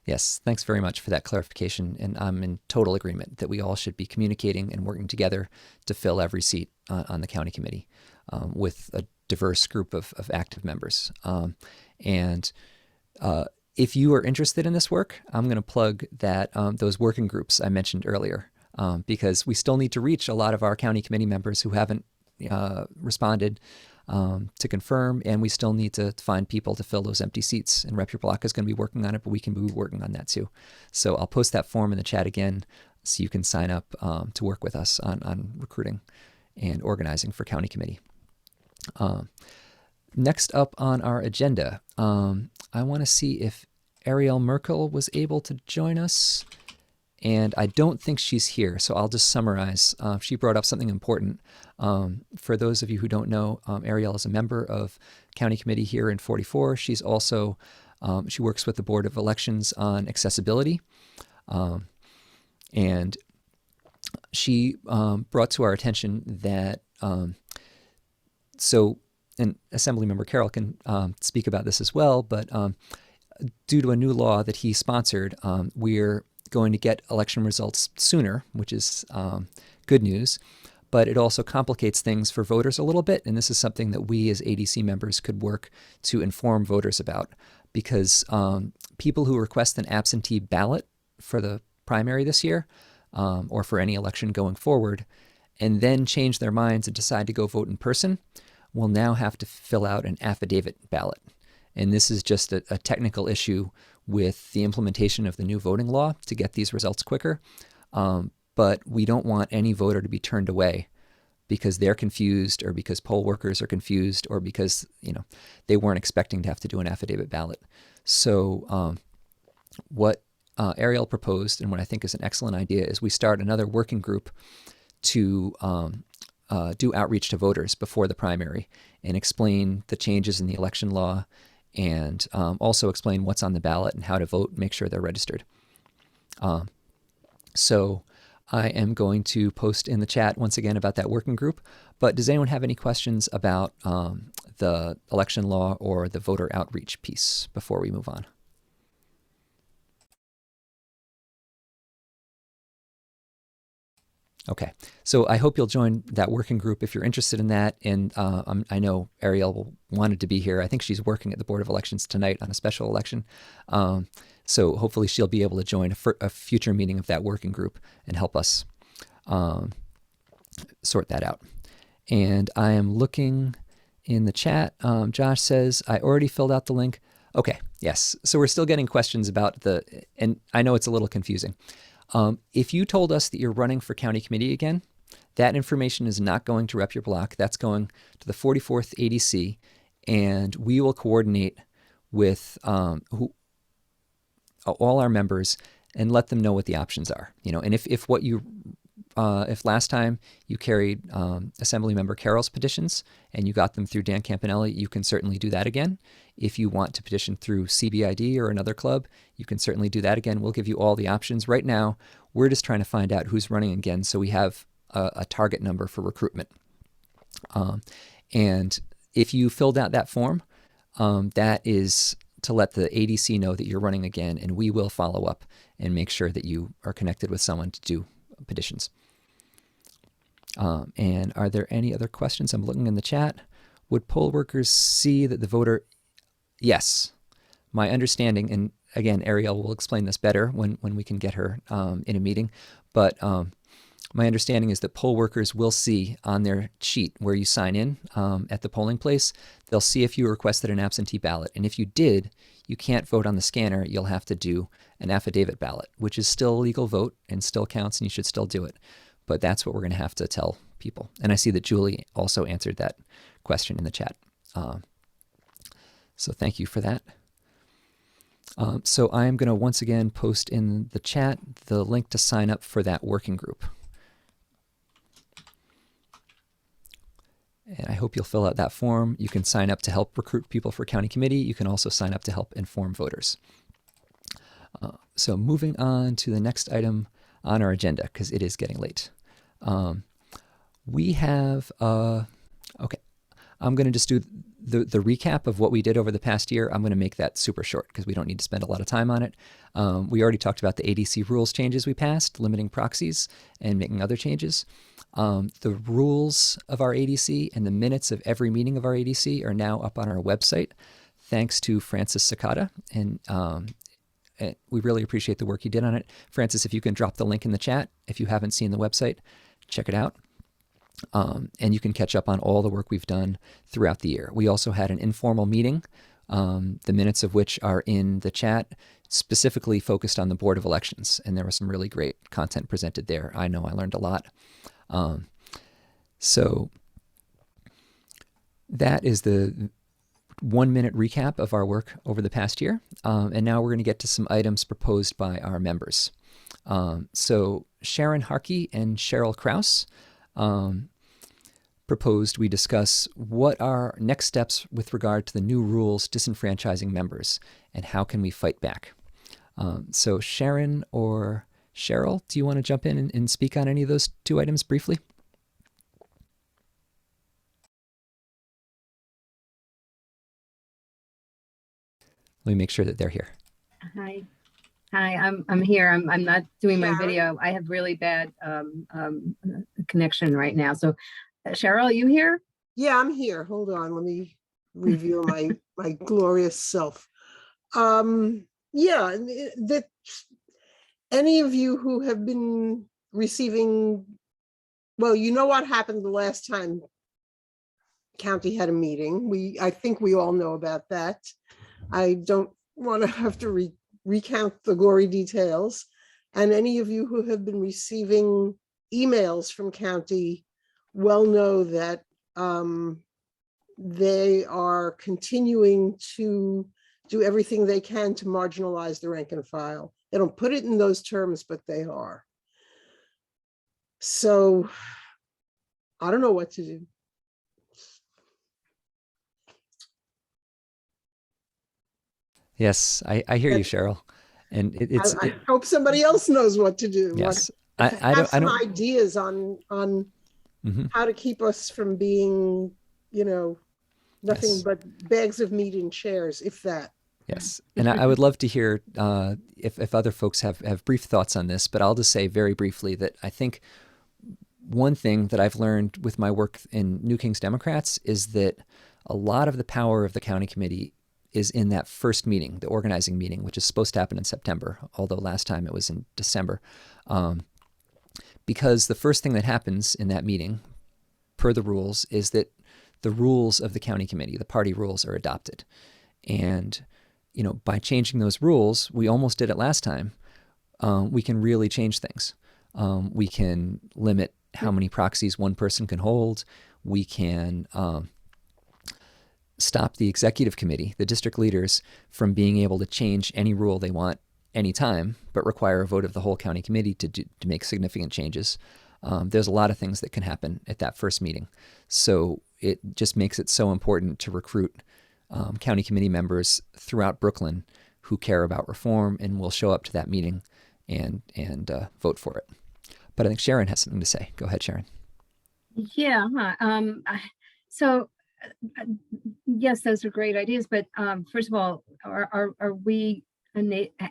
Yes, thanks very much for that clarification. And I'm in total agreement that we all should be communicating and working together to fill every seat on the county committee with a diverse group of active members. If you are interested in this work, I'm going to plug that those working groups I mentioned earlier, because we still need to reach a lot of our county committee members who haven't responded to confirm, and we still need to find people to fill those empty seats. And Rep Your Block is going to be working on it, but we can be working on that too. So I'll post that form in the chat again so you can sign up to work with us on recruiting and organizing for county committee. Next up on our agenda, I want to see if Ariel Merkel was able to join us. and I don't think she's here, so I'll just summarize. She brought up something important. For those of you who don't know, Ariel is a member of County Committee here in 44. She's also, she works with the Board of Elections on accessibility. And she brought to our attention that, and Assemblymember Carroll can speak about this as well, but due to a new law that he sponsored, we're going to get election results sooner, which is good news, but it also complicates things for voters a little bit, and this is something that we as ADC members could work to inform voters about, because people who request an absentee ballot for the primary this year, or for any election going forward, and then change their minds and decide to go vote in person, will now have to fill out an affidavit ballot. And this is just a technical issue with the implementation of the new voting law to get these results quicker. But we don't want any voter to be turned away because they're confused, or because poll workers are confused, or because they weren't expecting to have to do an affidavit ballot. So what Ariel proposed, and what I think is an excellent idea, is we start another working group to do outreach to voters before the primary and explain the changes in the election law, and also explain what's on the ballot and how to vote, make sure they're registered. So I am going to post in the chat once again about that working group, but does anyone have any questions about the election law or the voter outreach piece before we move on? Okay, so I hope you'll join that working group if you're interested in that. And I know Ariel wanted to be here. I think she's working at the Board of Elections tonight on a special election. So hopefully she'll be able to join a future meeting of that working group and help us sort that out. And I am looking in the chat. Josh says, I already filled out the link. Okay, yes. So we're still getting questions about and I know it's a little confusing. If you told us that you're running for county committee again, that information is not going to Rep Your Block. That's going to the 44th ADC, and we will coordinate with all our members and let them know what the options are. And if last time you carried Assemblymember Carroll's petitions and you got them through Dan Campanelli, you can certainly do that again. If you want to petition through CBID or another club, you can certainly do that again. We'll give you all the options. Right now, we're just trying to find out who's running again so we have a target number for recruitment. And if you filled out that form, that is to let the ADC know that you're running again, and we will follow up and make sure that you are connected with someone to do petitions. And are there any other questions? I'm looking in the chat. Would poll workers see that the voter... Yes. My understanding, and again, Ariel will explain this better when we can get her in a meeting, but my understanding is that poll workers will see on their sheet where you sign in at the polling place, they'll see if you requested an absentee ballot. And if you did, you can't vote on the scanner. You'll have to do an affidavit ballot, which is still a legal vote and still counts, and you should still do it. But that's what we're going to have to tell people. And I see that Julie also answered that question in the chat. So thank you for that. So I am going to once again post in the chat the link to sign up for that working group. And I hope you'll fill out that form. You can sign up to help recruit people for county committee. You can also sign up to help inform voters. So moving on to the next item on our agenda, because it is getting late. We have, okay, I'm going to just do the recap of what we did over the past year. I'm going to make that super short because we don't need to spend a lot of time on it. We already talked about the ADC rules changes we passed, limiting proxies and making other changes. The rules of our ADC and the minutes of every meeting of our ADC are now up on our website, thanks to Francis Sakata. And we really appreciate the work you did on it. Francis, if you can drop the link in the chat, if you haven't seen the website, check it out. And you can catch up on all the work we've done throughout the year. We also had an informal meeting, the minutes of which are in the chat, specifically focused on the Board of Elections. And there was some really great content presented there. I know I learned a lot. So that is the 1-minute recap of our work over the past year. And now we're going to get to some items proposed by our members. So Sharon Harkey and Cheryl Kraus proposed we discuss what are next steps with regard to the new rules disenfranchising members and how can we fight back. So Sharon or Cheryl, do you want to jump in and speak on any of those two items briefly? Let me make sure that they're here. Hi. Hi, I'm here. I'm not doing my Sharon? video. I have really bad connection right now. So Cheryl, are you here? Yeah, I'm here. Hold on. Let me reveal my glorious self. Yeah, that any of you who have been receiving, well, you know what happened the last time county had a meeting. I think we all know about that. I don't want to have to recount the gory details. And any of you who have been receiving emails from county well know that they are continuing to do everything they can to marginalize the rank and file. They don't put it in those terms, but they are. So I don't know what to do. Yes, I hear you, Cheryl. And I hope somebody else knows what to do. Yes, I have some ideas on how to keep us from being, nothing but bags of meat in chairs, if that. Yes, and I would love to hear if other folks have brief thoughts on this, but I'll just say very briefly that I think one thing that I've learned with my work in New Kings Democrats is that a lot of the power of the county committee is in that first meeting, the organizing meeting, which is supposed to happen in September, although last time it was in December. Because the first thing that happens in that meeting, per the rules, is that the rules of the county committee, the party rules, are adopted. And, by changing those rules, we almost did it last time, we can really change things. We can limit how many proxies one person can hold. We can stop the executive committee, the district leaders, from being able to change any rule they want anytime, but require a vote of the whole county committee to make significant changes. There's a lot of things that can happen at that first meeting. So it just makes it so important to recruit county committee members throughout Brooklyn who care about reform and will show up to that meeting and vote for it. But I think Sharon has something to say. Go ahead, Sharon. Yeah. So yes, those are great ideas. But first of all, are we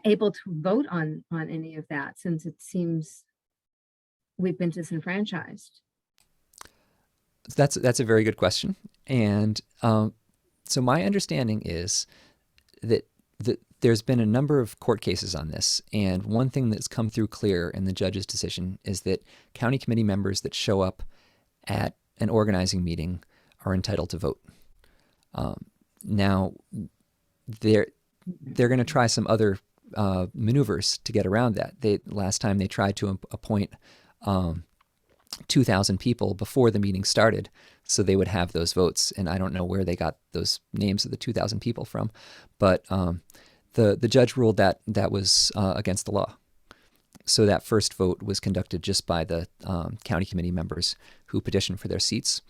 able to vote on any of that, since it seems we've been disenfranchised? That's a very good question. And so my understanding is that there's been a number of court cases on this. And one thing that's come through clear in the judge's decision is that county committee members that show up at an organizing meeting are entitled to vote. Now, they're going to try some other maneuvers to get around that. Last time they tried to appoint 2,000 people before the meeting started, so they would have those votes. And I don't know where they got those names of the 2,000 people from, but the judge ruled that was against the law. So that first vote was conducted just by the county committee members who petitioned for their seats.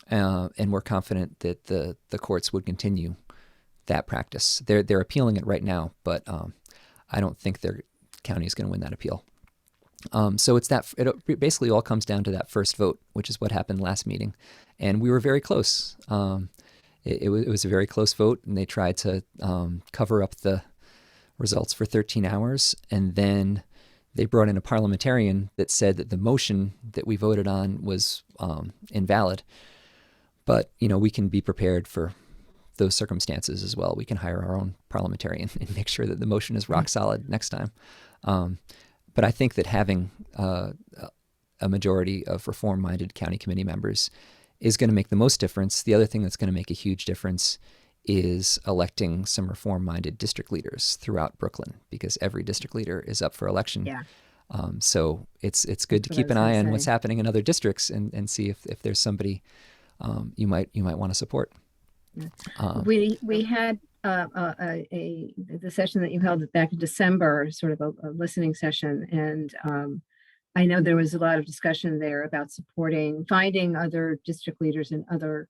And we're confident that the courts would continue that practice. They're appealing it right now, but I don't think their county is going to win that appeal. So it basically all comes down to that first vote, which is what happened last meeting. And we were very close. It was a very close vote, and they tried to cover up the results for 13 hours. And then they brought in a parliamentarian that said that the motion that we voted on was invalid. But, we can be prepared for those circumstances as well. We can hire our own parliamentarian and make sure that the motion is rock solid next time. But I think that having a majority of reform-minded county committee members is going to make the most difference. The other thing that's going to make a huge difference is electing some reform-minded district leaders throughout Brooklyn, because every district leader is up for election. Yeah. So it's good to keep an eye on what's happening in other districts and see if there's somebody you might want to support. We had the session that you held back in December, sort of a listening session. And I know there was a lot of discussion there about finding other district leaders in other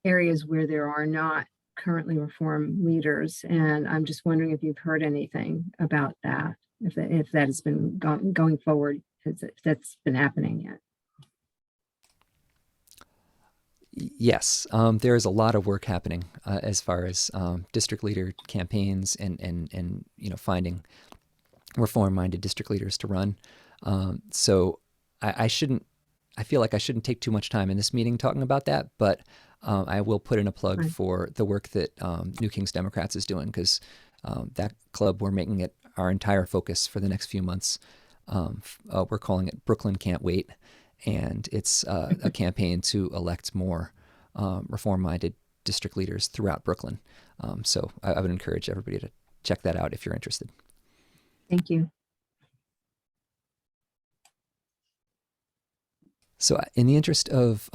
areas where there are not currently reform leaders. And I'm just wondering if you've heard anything about that, if that has been going forward, if that's been happening yet. Yes, there is a lot of work happening as far as district leader campaigns and finding reform-minded district leaders to run. So I feel like I shouldn't take too much time in this meeting talking about that, but I will put in a plug for the work that New Kings Democrats is doing, because that club, we're making it our entire focus for the next few months. We're calling it Brooklyn Can't Wait. And it's a campaign to elect more reform-minded district leaders throughout Brooklyn. So I would encourage everybody to check that out if you're interested. Thank you. So in the interest of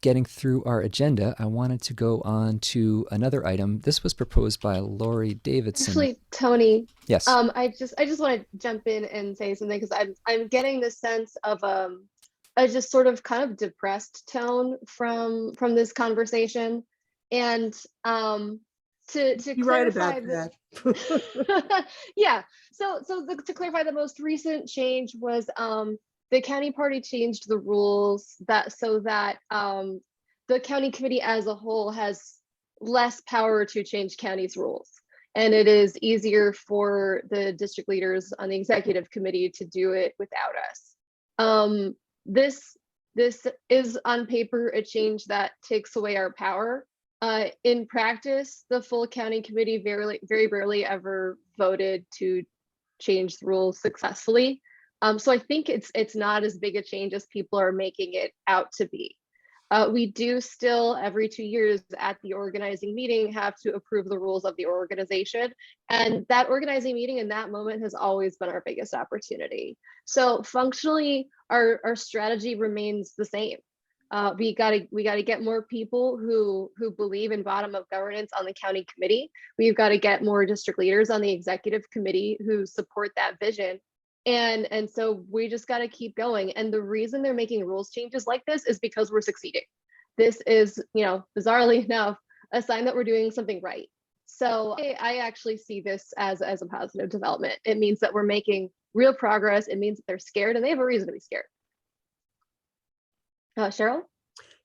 getting through our agenda, I wanted to go on to another item. This was proposed by Lori Davidson. Actually, Tony. Yes. I just want to jump in and say something, because I'm getting the sense of a just sort of kind of depressed tone from this conversation. And to You're right clarify about that. yeah, to clarify, the most recent change was the county party changed the rules so that the county committee as a whole has less power to change county's rules, and it is easier for the district leaders on the executive committee to do it without us. This is on paper a change that takes away our power. In practice, the full county committee very rarely ever voted to change the rules successfully. So I think it's not as big a change as people are making it out to be. We do still, every 2 years at the organizing meeting, have to approve the rules of the organization. And that organizing meeting in that moment has always been our biggest opportunity. So functionally, our strategy remains the same. We gotta get more people who believe in bottom-up governance on the county committee. We've got to get more district leaders on the executive committee who support that vision. And so we just got to keep going. And the reason they're making rules changes like this is because we're succeeding. This is, bizarrely enough, a sign that we're doing something right. So I actually see this as a positive development. It means that we're making real progress. It means that they're scared, and they have a reason to be scared. Cheryl?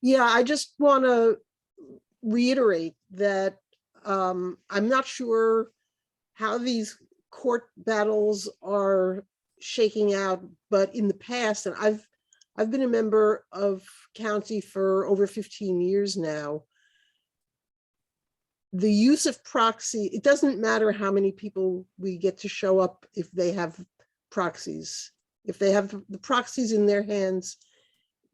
Yeah, I just want to reiterate that I'm not sure how these court battles are shaking out, but in the past, and I've been a member of county for over 15 years now, the use of proxy, it doesn't matter how many people we get to show up if they have proxies. If they have the proxies in their hands,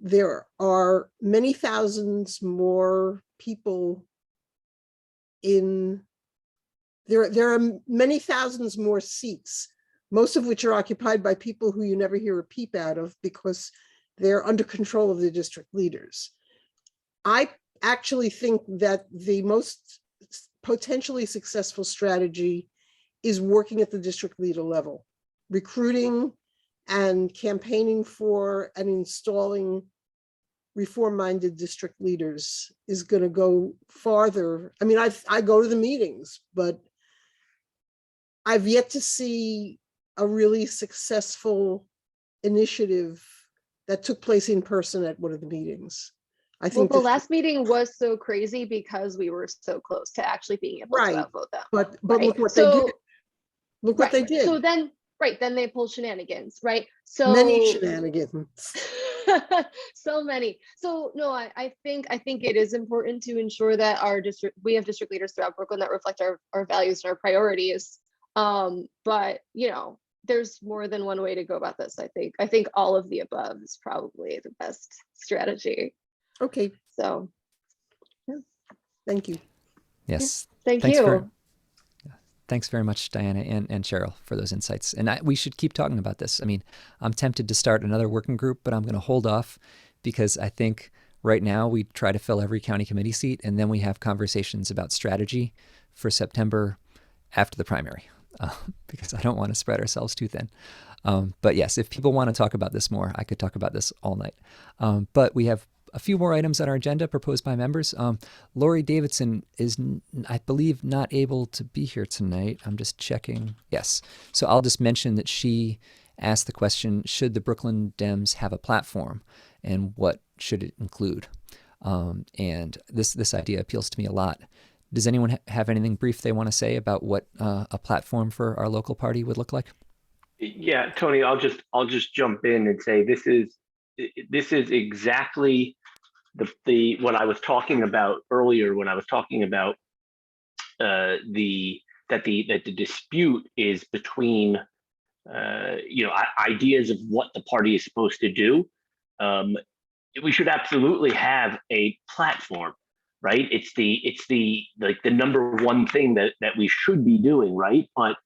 there are many thousands more people there are many thousands more seats, most of which are occupied by people who you never hear a peep out of because they're under control of the district leaders. I actually think that the most potentially successful strategy is working at the district leader level, recruiting and campaigning for and installing reform-minded district leaders is going to go farther. I mean, I go to the meetings, but I've yet to see a really successful initiative that took place in person at one of the meetings. I think the last meeting was so crazy because we were so close to actually being able to outvote them. But look what they did. Look what they did. So then they pulled shenanigans, right? So many shenanigans. So many. So no, I think it is important to ensure that we have district leaders throughout Brooklyn that reflect our values and our priorities. But there's more than one way to go about this. I think all of the above is probably the best strategy. Okay. So yeah. Thank you. Yes. Yeah. Thank you. Thanks very much, Diana and Cheryl, for those insights. And we should keep talking about this. I mean, I'm tempted to start another working group, but I'm going to hold off because I think right now we try to fill every county committee seat, and then we have conversations about strategy for September after the primary, because I don't want to spread ourselves too thin. But yes, if people want to talk about this more, I could talk about this all night. But we have a few more items on our agenda proposed by members. Lori Davidson is, I believe, not able to be here tonight. I'm just checking. Yes. So I'll just mention that she asked the question, should the Brooklyn Dems have a platform, and what should it include? And this idea appeals to me a lot. Does anyone have anything brief they want to say about what a platform for our local party would look like? Yeah, Tony, I'll just jump in and say this is exactly the what I was talking about earlier when I was talking about the dispute is between ideas of what the party is supposed to do. We should absolutely have a platform, right? It's the number one thing that we should be doing, right? But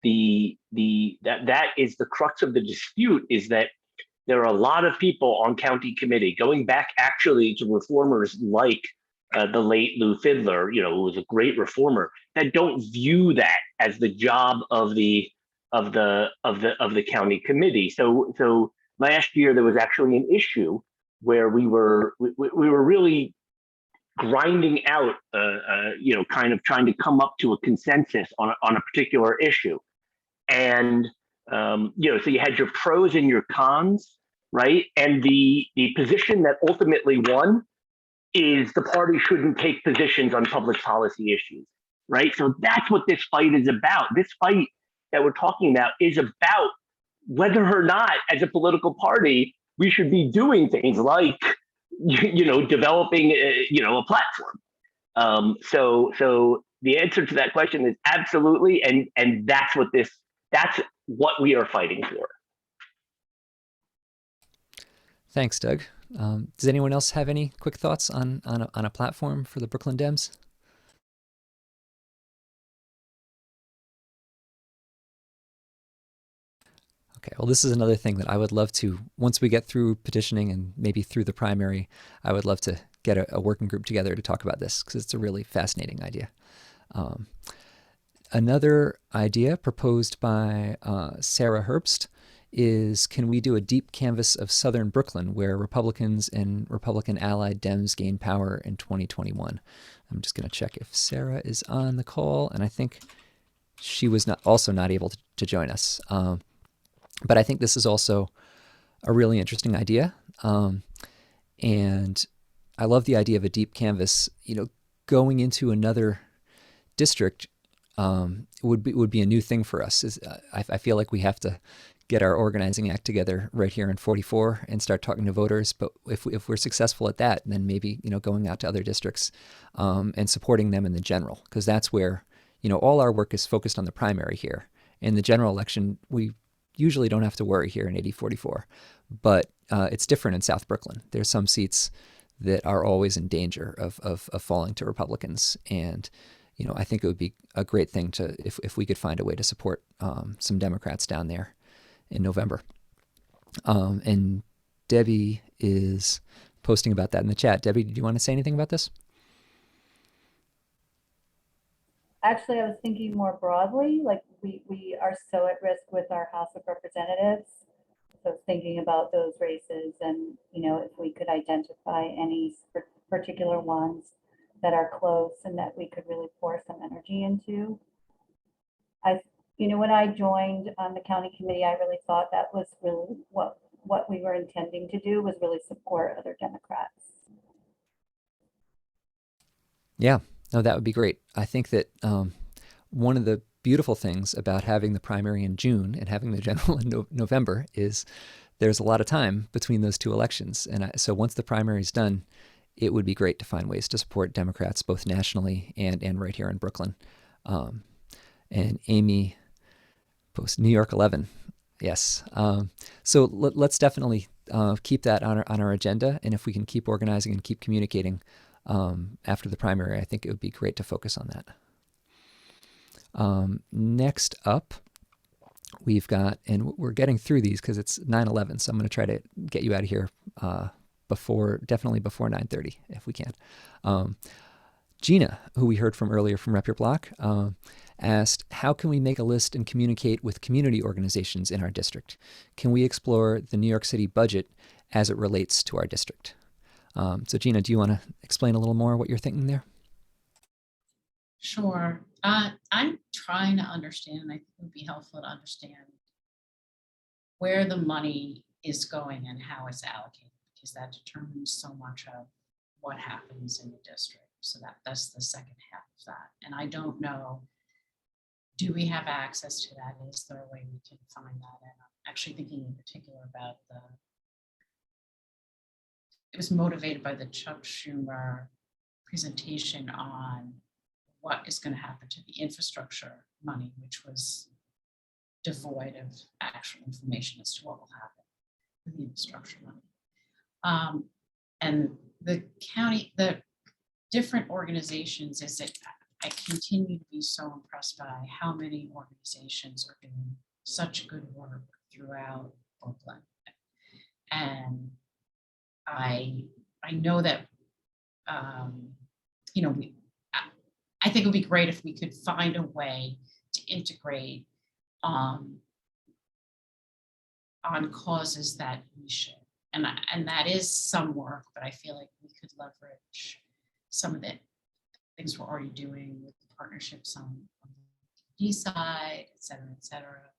that is the crux of the dispute, is that there are a lot of people on county committee, going back actually to reformers like the late Lou Fidler, who was a great reformer, that don't view that as the job of the county committee. So last year there was actually an issue where we were really grinding out, kind of trying to come up to a consensus on a particular issue. And, so you had your pros and your cons, right? And the position that ultimately won is the party shouldn't take positions on public policy issues, right? So that's what this fight is about. This fight that we're talking about is about whether or not, as a political party, we should be doing things like, developing, a platform. So the answer to that question is absolutely, and that's what we are fighting for. Thanks, Doug. Does anyone else have any quick thoughts on a platform for the Brooklyn Dems? Okay, well, this is another thing that I would love to, once we get through petitioning and maybe through the primary, I would love to get a working group together to talk about this, because it's a really fascinating idea. Another idea proposed by Sarah Herbst is, can we do a deep canvass of Southern Brooklyn where Republicans and Republican allied Dems gain power in 2021? I'm just going to check if Sarah is on the call, and I think she was also not able to join us. But I think this is also a really interesting idea. And I love the idea of a deep canvass. Going into another district would be a new thing for us. I feel like we have to get our organizing act together right here in 44 and start talking to voters. But if we're successful at that, then maybe going out to other districts and supporting them in the general, because that's where all our work is focused on the primary here. In the general election, we usually don't have to worry here in 8044, but it's different in South Brooklyn. There's some seats that are always in danger of falling to Republicans, and I think it would be a great thing to if we could find a way to support some Democrats down there in November. And Debbie is posting about that in the chat. Debbie, do you want to say anything about this? Actually, I was thinking more broadly, like we are so at risk with our House of Representatives. So thinking about those races and, if we could identify any particular ones that are close and that we could really pour some energy into. When I joined on the county committee, I really thought that was really what we were intending to do, was really support other Democrats. Yeah, no, that would be great. I think that one of the beautiful things about having the primary in June and having the general in November is there's a lot of time between those two elections. And so once the primary is done, it would be great to find ways to support Democrats both nationally and right here in Brooklyn. And Amy posts New York 11. Yes. So let's definitely keep that on our agenda. And if we can keep organizing and keep communicating after the primary, I think it would be great to focus on that. Next up, we've got, and we're getting through these because it's 9:11, so I'm going to try to get you out of here definitely before 9:30 if we can. Gina, who we heard from earlier from Rep Your Block, asked, how can we make a list and communicate with community organizations in our district? Can we explore the New York City budget as it relates to our district? So Gina, do you want to explain a little more what you're thinking there? Sure. I'm trying to understand, I think it would be helpful to understand where the money is going and how it's allocated, because that determines so much of what happens in the district. So that's the second half of that. And I don't know, do we have access to that? Is there a way we can find that? And I'm actually thinking in particular about it was motivated by the Chuck Schumer presentation on what is going to happen to the infrastructure money, which was devoid of actual information as to what will happen with the infrastructure money. And the county, the different organizations, is that I continue to be so impressed by how many organizations are doing such good work throughout Brooklyn. And I know that, you know, I think it would be great if we could find a way to integrate on causes that we should. And that is some work, but I feel like we could leverage some of the things we're already doing with partnerships on the D side, et cetera, et cetera.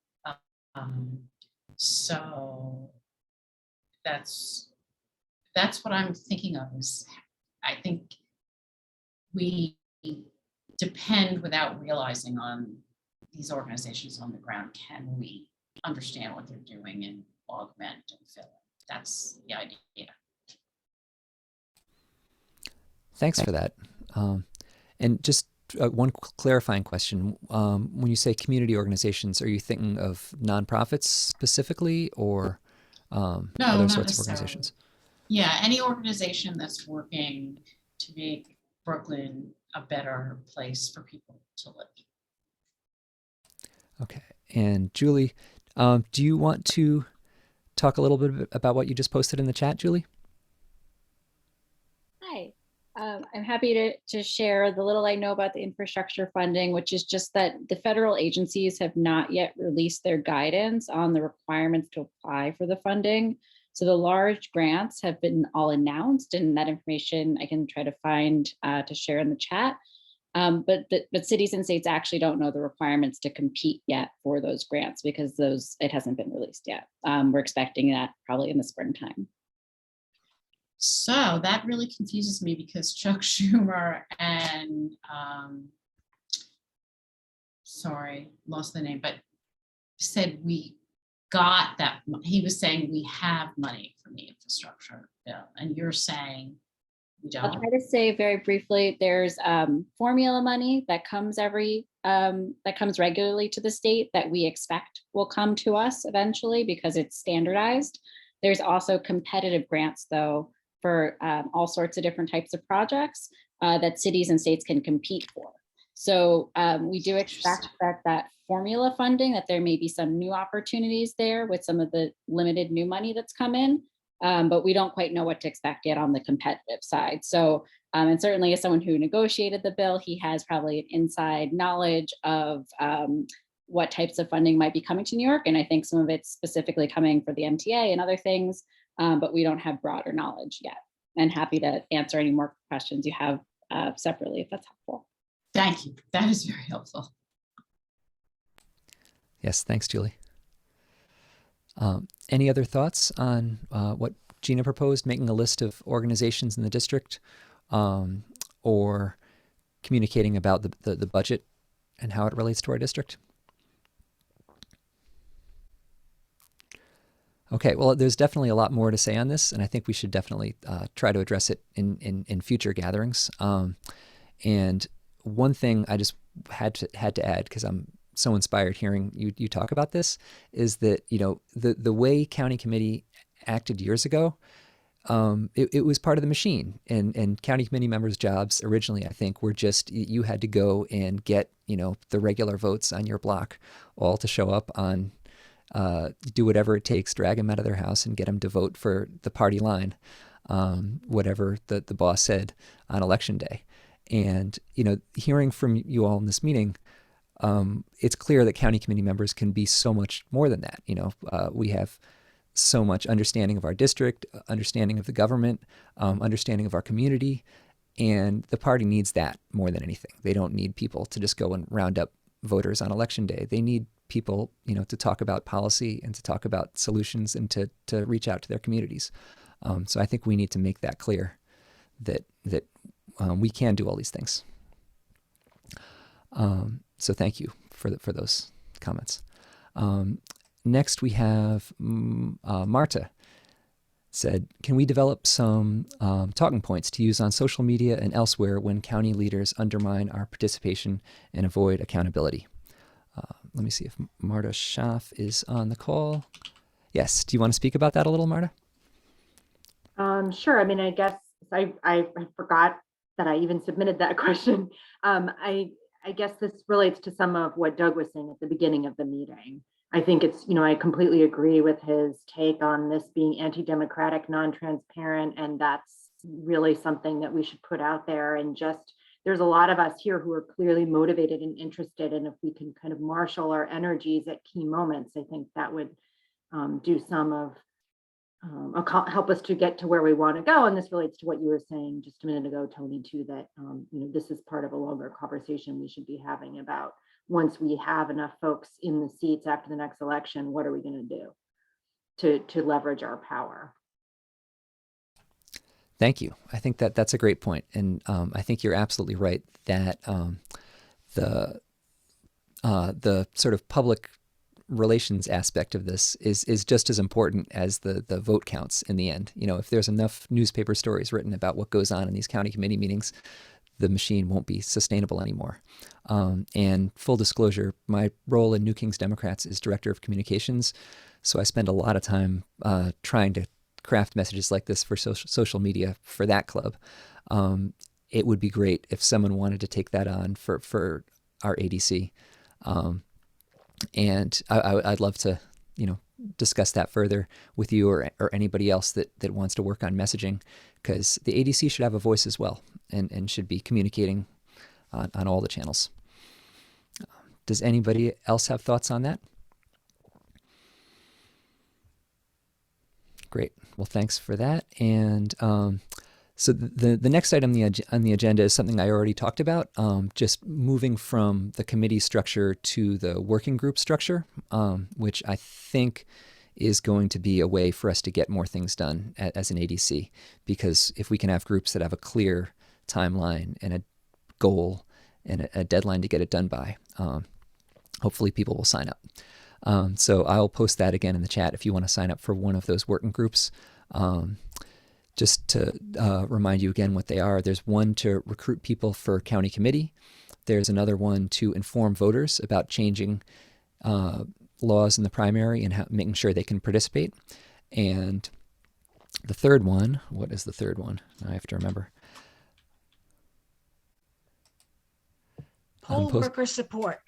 So that's what I'm thinking of. Is I think we depend without realizing on these organizations on the ground. Can we understand what they're doing and augment and fill in? That's the idea. Thanks for that. And just one clarifying question. When you say community organizations, are you thinking of nonprofits specifically, or No, other not sorts of necessarily. organizations? Yeah, any organization that's working to make Brooklyn a better place for people to live. Okay. And Julie, do you want to talk a little bit about what you just posted in the chat, Julie? Hi. I'm happy to share the little I know about the infrastructure funding, which is just that the federal agencies have not yet released their guidance on the requirements to apply for the funding. So the large grants have been all announced, and that information I can try to find to share in the chat. But cities and states actually don't know the requirements to compete yet for those grants, because it hasn't been released yet. We're expecting that probably in the springtime. So that really confuses me, because Chuck Schumer and sorry, lost the name, but said we got that. He was saying we have money from the infrastructure bill, and you're saying we don't. I'll try to say very briefly. There's formula money that comes regularly to the state that we expect will come to us eventually because it's standardized. There's also competitive grants, though, for all sorts of different types of projects that cities and states can compete for. So we do expect that formula funding, that there may be some new opportunities there with some of the limited new money that's come in, but we don't quite know what to expect yet on the competitive side. So, and certainly as someone who negotiated the bill, he has probably an inside knowledge of what types of funding might be coming to New York. And I think some of it's specifically coming for the MTA and other things, but we don't have broader knowledge yet. And happy to answer any more questions you have separately if that's helpful. Thank you. That is very helpful. Yes, thanks, Julie. Any other thoughts on what Gina proposed, making a list of organizations in the district, or communicating about the budget and how it relates to our district? Okay, well, there's definitely a lot more to say on this, and I think we should definitely try to address it in future gatherings. And one thing I just had to add, because I'm so inspired hearing you talk about this, is that, you know, the way county committee acted years ago, it was part of the machine, and county committee members' jobs originally, I think, were just, you had to go and get, you know, the regular votes on your block all to show up on, do whatever it takes, drag them out of their house and get them to vote for the party line, whatever the boss said on election day. And, hearing from you all in this meeting, it's clear that county committee members can be so much more than that. We have so much understanding of our district, understanding of the government, understanding of our community, and the party needs that more than anything. They don't need people to just go and round up voters on election day. They need people, to talk about policy and to talk about solutions and to reach out to their communities. So I think we need to make that clear that we can do all these things. So thank you for those comments. Next we have Marta said, can we develop some talking points to use on social media and elsewhere when county leaders undermine our participation and avoid accountability? Let me see if Marta Schaff is on the call. Yes, do you want to speak about that a little, Marta? Sure. I mean, I guess I forgot that I even submitted that question. I guess this relates to some of what Doug was saying at the beginning of the meeting. I think it's, I completely agree with his take on this being anti-democratic, non-transparent, and that's really something that we should put out there. And just, there's a lot of us here who are clearly motivated and interested, and if we can kind of marshal our energies at key moments, I think that would do some of help us to get to where we want to go. And this relates to what you were saying just a minute ago, Tony, too, that this is part of a longer conversation we should be having about, once we have enough folks in the seats after the next election, what are we going to do to leverage our power? Thank you. I think that's a great point. And I think you're absolutely right that the sort of public relations aspect of this is just as important as the vote counts in the end. If there's enough newspaper stories written about what goes on in these county committee meetings, the machine won't be sustainable anymore. And full disclosure, my role in New Kings Democrats is Director of Communications. So I spend a lot of time trying to craft messages like this for social media for that club. It would be great if someone wanted to take that on for our ADC. And I'd love to, discuss that further with you or anybody else that wants to work on messaging, because the ADC should have a voice as well and should be communicating on all the channels. Does anybody else have thoughts on that? Great. Well, thanks for that. And so the next item on the agenda is something I already talked about, just moving from the committee structure to the working group structure, which I think is going to be a way for us to get more things done as an ADC. Because if we can have groups that have a clear timeline and a goal and a deadline to get it done by, hopefully people will sign up. So I'll post that again in the chat if you want to sign up for one of those working groups. Just to remind you again what they are, there's one to recruit people for county committee. There's another one to inform voters about changing laws in the primary and making sure they can participate. And the third one, what is the third one? I have to remember. Poll worker support.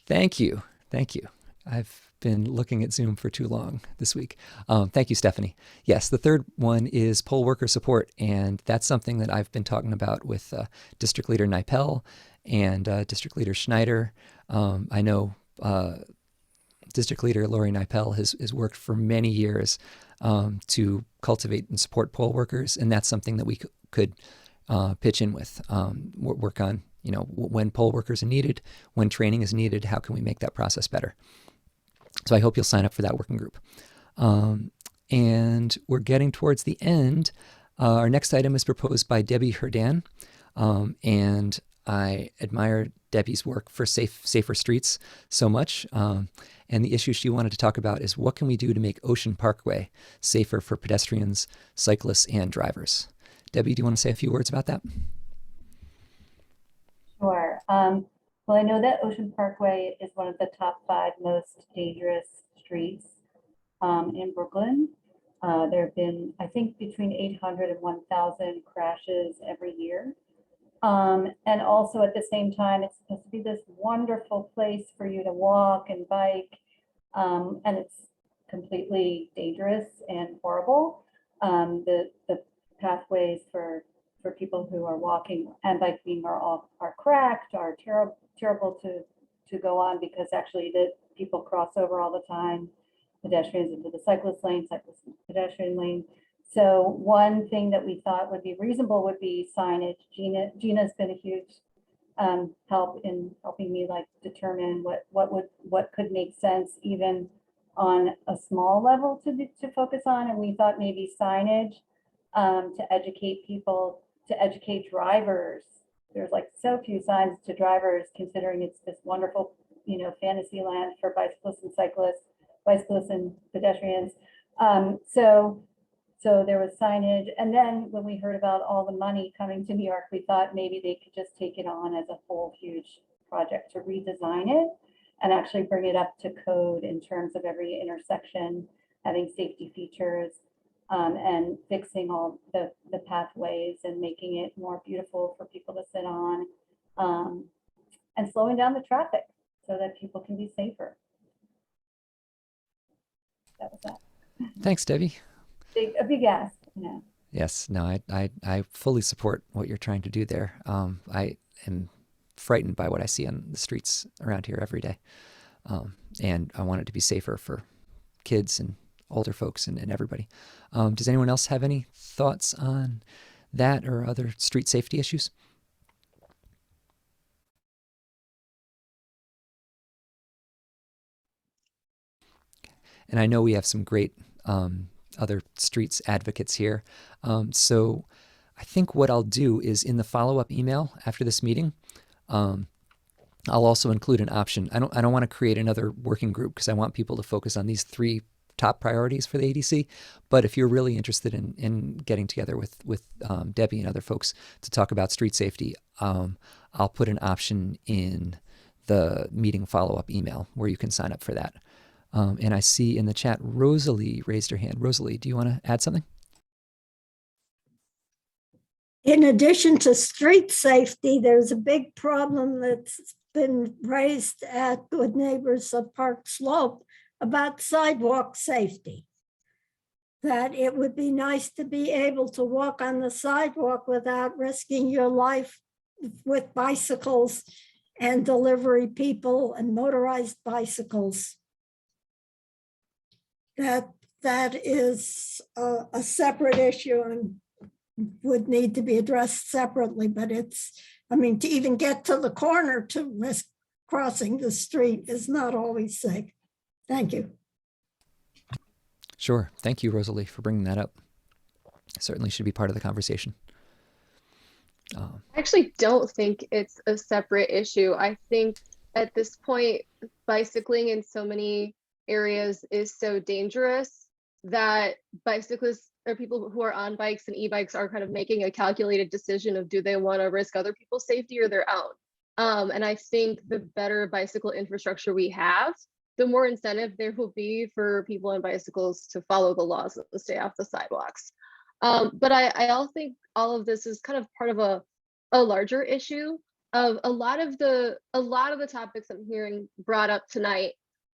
Thank you. Thank you. I've been looking at Zoom for too long this week. Thank you, Stephanie. Yes, the third one is poll worker support, and that's something that I've been talking about with District Leader Nipel and District Leader Schneider. I know District Leader Lori Nipel has worked for many years to cultivate and support poll workers, and that's something that we could pitch in with, work on, when poll workers are needed, when training is needed, how can we make that process better? So I hope you'll sign up for that working group. And we're getting towards the end. Our next item is proposed by Debbie Herdan. And I admire Debbie's work for safer streets so much. And the issue she wanted to talk about is what can we do to make Ocean Parkway safer for pedestrians, cyclists, and drivers? Debbie, do you want to say a few words about that? Sure. Well, I know that Ocean Parkway is one of the top 5 most dangerous streets in Brooklyn. There have been, I think, between 800 and 1,000 crashes every year. And also at the same time, it's supposed to be this wonderful place for you to walk and bike. And it's completely dangerous and horrible. The pathways for for people who are walking and biking are cracked, are terrible to go on, because actually the people cross over all the time, pedestrians into the cyclist lane, cyclists into the pedestrian lane. So one thing that we thought would be reasonable would be signage. Gina's been a huge help in helping me like determine what could make sense even on a small level to focus on. And we thought maybe signage to educate people, to educate drivers. There's like so few signs to drivers, considering it's this wonderful, you know, fantasy land for bicyclists and cyclists, bicyclists and pedestrians. So there was signage. And then when we heard about all the money coming to New York, we thought maybe they could just take it on as a whole huge project to redesign it and actually bring it up to code in terms of every intersection, having safety features, and fixing all the pathways and making it more beautiful for people to sit on, and slowing down the traffic so that people can be safer. That was that. Thanks, Debbie. A big ask, you know. Yes, no, I fully support what you're trying to do there. I am frightened by what I see on the streets around here every day. And I want it to be safer for kids and older folks and everybody. Does anyone else have any thoughts on that or other street safety issues? And I know we have some great other streets advocates here. So I think what I'll do is in the follow-up email after this meeting, I'll also include an option. I don't want to create another working group because I want people to focus on these 3 top priorities for the ADC. But if you're really interested in getting together with Debbie and other folks to talk about street safety, I'll put an option in the meeting follow-up email where you can sign up for that. And I see in the chat, Rosalie raised her hand. Rosalie, do you want to add something? In addition to street safety, there's a big problem that's been raised at Good Neighbors of Park Slope about sidewalk safety. That it would be nice to be able to walk on the sidewalk without risking your life with bicycles and delivery people and motorized bicycles. That is a separate issue and would need to be addressed separately, but I mean, to even get to the corner to risk crossing the street is not always safe. Thank you. Sure. Thank you, Rosalie, for bringing that up. Certainly should be part of the conversation. I actually don't think it's a separate issue. I think at this point, bicycling in so many areas is so dangerous that bicyclists or people who are on bikes and e-bikes are kind of making a calculated decision of do they want to risk other people's safety or their own. And I think the better bicycle infrastructure we have, the more incentive there will be for people on bicycles to follow the laws and stay off the sidewalks. But I also think all of this is kind of part of a larger issue of a lot of the topics I'm hearing brought up tonight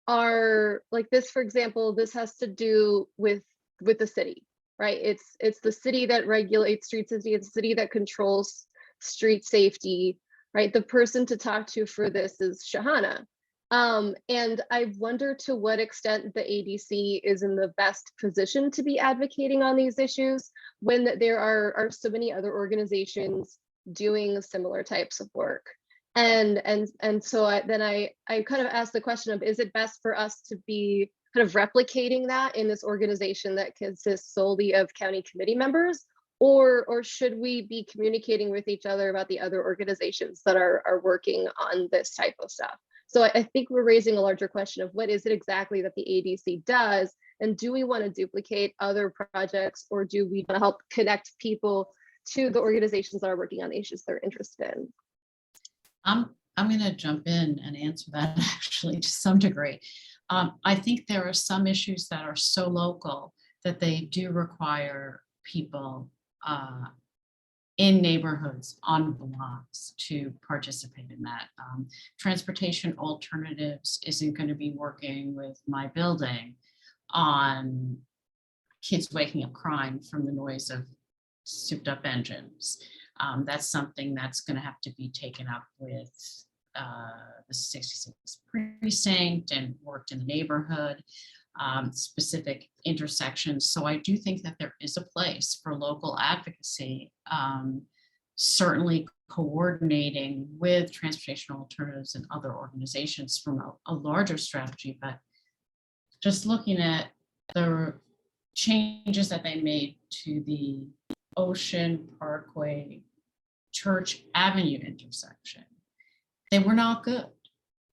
are like this. For example, this has to do with the city, right? It's the city that regulates street safety. It's the city that controls street safety, right? The person to talk to for this is Shahana. And I wonder to what extent the ADC is in the best position to be advocating on these issues when there are so many other organizations doing similar types of work. And so I kind of asked the question of, is it best for us to be kind of replicating that in this organization that consists solely of county committee members, or should we be communicating with each other about the other organizations that are working on this type of stuff? So I think we're raising a larger question of what is it exactly that the ADC does, and do we want to duplicate other projects, or do we want to help connect people to the organizations that are working on the issues they're interested in? I'm going to jump in and answer that actually to some degree. I think there are some issues that are so local that they do require people in neighborhoods, on blocks, to participate in that. Transportation Alternatives isn't going to be working with my building on kids waking up crying from the noise of souped up engines. That's something that's going to have to be taken up with the 66th precinct and worked in the neighborhood, specific intersections. So I do think that there is a place for local advocacy, certainly coordinating with transportation alternatives and other organizations from a larger strategy, but just looking at the changes that they made to the Ocean Parkway Church Avenue intersection, they were not good.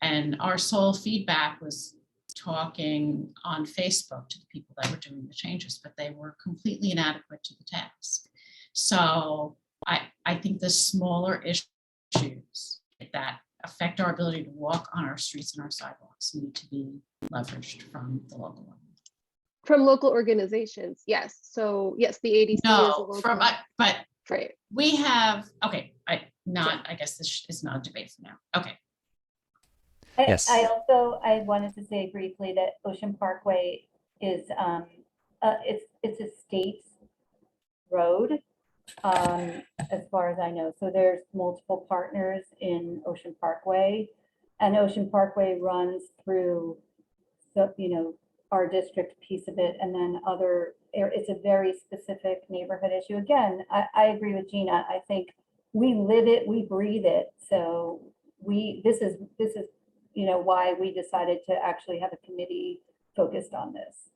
And our sole feedback was talking on Facebook to the people that were doing the changes, but they were completely inadequate to the task. So I think the smaller issues that affect our ability to walk on our streets and our sidewalks need to be leveraged from the local level. From local organizations, yes. So yes, the ADC is a local. But right. We have, okay, I guess this is not a debate for now. Okay. Yes. I wanted to say briefly that Ocean Parkway is it's a state road, as far as I know. So there's multiple partners in Ocean Parkway, and Ocean Parkway runs through our district piece of it, and then it's a very specific neighborhood issue. Again, I agree with Gina. I think we live it, we breathe it. So this is why we decided to actually have a committee focused on this.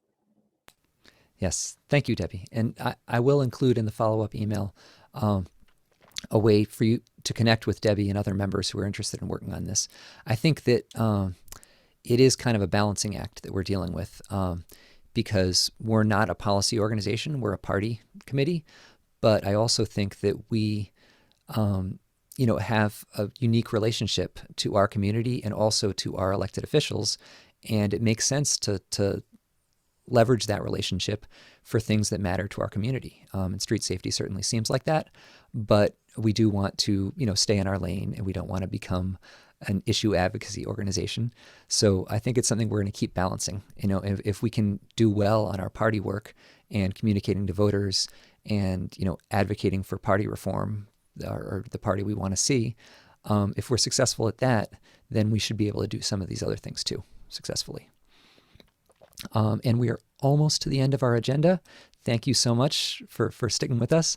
Yes, thank you, Debbie. And I will include in the follow-up email a way for you to connect with Debbie and other members who are interested in working on this. I think that it is kind of a balancing act that we're dealing with because we're not a policy organization, we're a party committee. But I also think that we have a unique relationship to our community and also to our elected officials. And it makes sense to leverage that relationship for things that matter to our community. And street safety certainly seems like that, but we do want to, stay in our lane, and we don't want to become an issue advocacy organization. So I think it's something we're going to keep balancing. If we can do well on our party work and communicating to voters and, advocating for party reform or the party we want to see, if we're successful at that, then we should be able to do some of these other things too successfully. And we are almost to the end of our agenda. Thank you so much for sticking with us.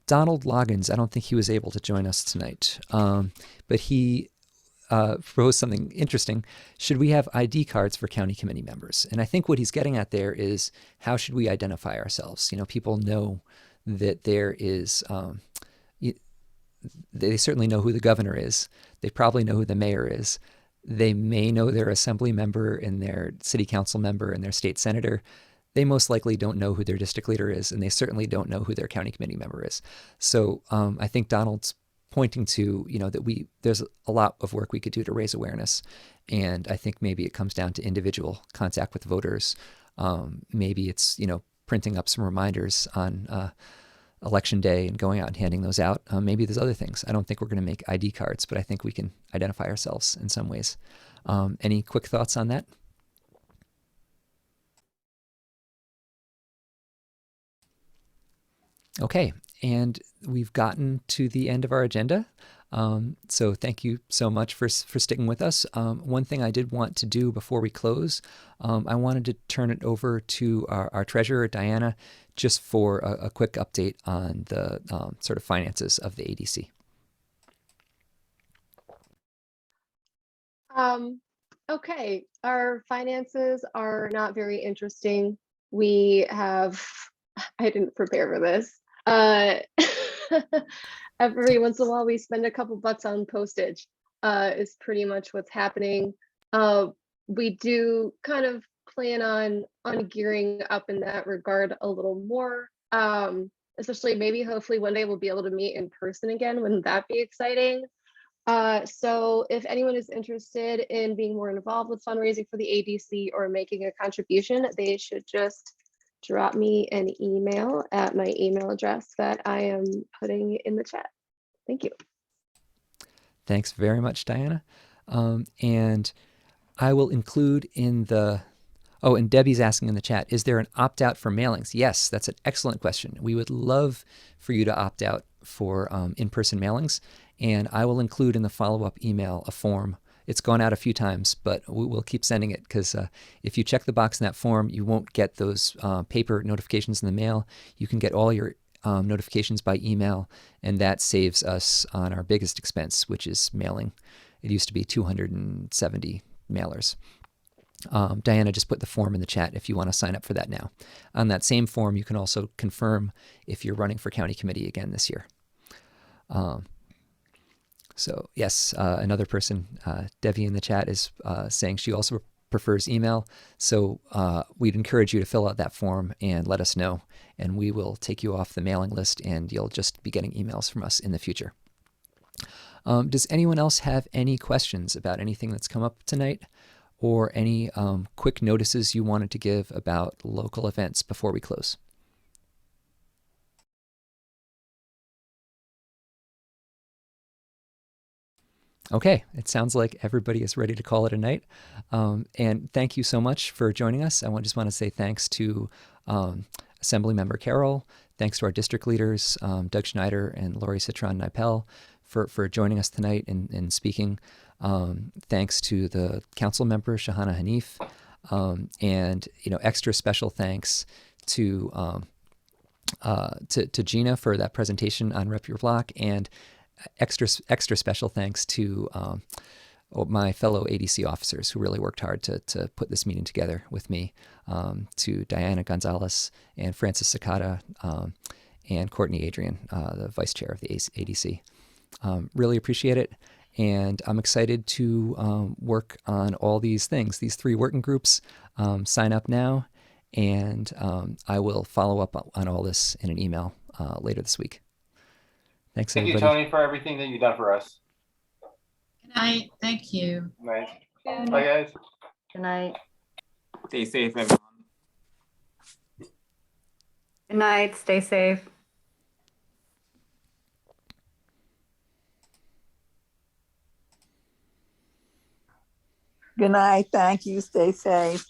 Donald Loggins, I don't think he was able to join us tonight, but he proposed something interesting. Should we have ID cards for county committee members? And I think what he's getting at there is, how should we identify ourselves? People know that there is, they certainly know who the governor is. They probably know who the mayor is. They may know their assembly member and their city council member and their state senator. They most likely don't know who their district leader is, and they certainly don't know who their county committee member is. So I think Donald's pointing to, that there's a lot of work we could do to raise awareness. And I think maybe it comes down to individual contact with voters. Maybe it's, printing up some reminders on election day and going out and handing those out. Maybe there's other things. I don't think we're going to make ID cards, but I think we can identify ourselves in some ways. Any quick thoughts on that? Okay, and we've gotten to the end of our agenda. So thank you so much for sticking with us. One thing I did want to do before we close, I wanted to turn it over to our treasurer, Diana, just for a quick update on the sort of finances of the ADC. Okay, our finances are not very interesting. We have, I didn't prepare for this. Every once in a while we spend a couple bucks on postage, is pretty much what's happening. We do kind of plan on gearing up in that regard a little more, especially maybe hopefully one day we'll be able to meet in person again. Wouldn't that be exciting? So if anyone is interested in being more involved with fundraising for the ADC or making a contribution, they should just drop me an email at my email address that I am putting in the chat. Thank you. Thanks very much, Diana. And I will include in the, Oh, and Debbie's asking in the chat, is there an opt-out for mailings? Yes, that's an excellent question. We would love for you to opt out for in-person mailings, and I will include in the follow-up email a form. It's gone out a few times, but we'll keep sending it, because if you check the box in that form, you won't get those paper notifications in the mail. You can get all your notifications by email, and that saves us on our biggest expense, which is mailing. It used to be 270 mailers. Diana just put the form in the chat if you want to sign up for that now. On that same form, you can also confirm if you're running for county committee again this year. So yes, another person, Debbie in the chat, is saying she also prefers email. So we'd encourage you to fill out that form and let us know, and we will take you off the mailing list, and you'll just be getting emails from us in the future. Does anyone else have any questions about anything that's come up tonight, or any quick notices you wanted to give about local events before we close? Okay, it sounds like everybody is ready to call it a night. And thank you so much for joining us. I just want to say thanks to Assemblymember Carroll, thanks to our district leaders, Doug Schneider and Lori Citron-Nipel, for joining us tonight and speaking. Thanks to the council member, Shahana Hanif, and extra special thanks to Gina for that presentation on Rep Your Block, and extra special thanks to my fellow ADC officers who really worked hard to put this meeting together with me, to Diana Gonzalez and Francis Sakata, and Courtney Adrian, the vice chair of the ADC. Really appreciate it. And I'm excited to work on all these things, these 3 working groups. Sign up now, and I will follow up on all this in an email later this week. Thanks, Thank everybody. you, Tony, for everything that you've done for us. Good night. Thank you. Nice. Bye, guys. Good night. Stay safe, everyone. Good night. Stay safe. Good night. Thank you. Stay safe.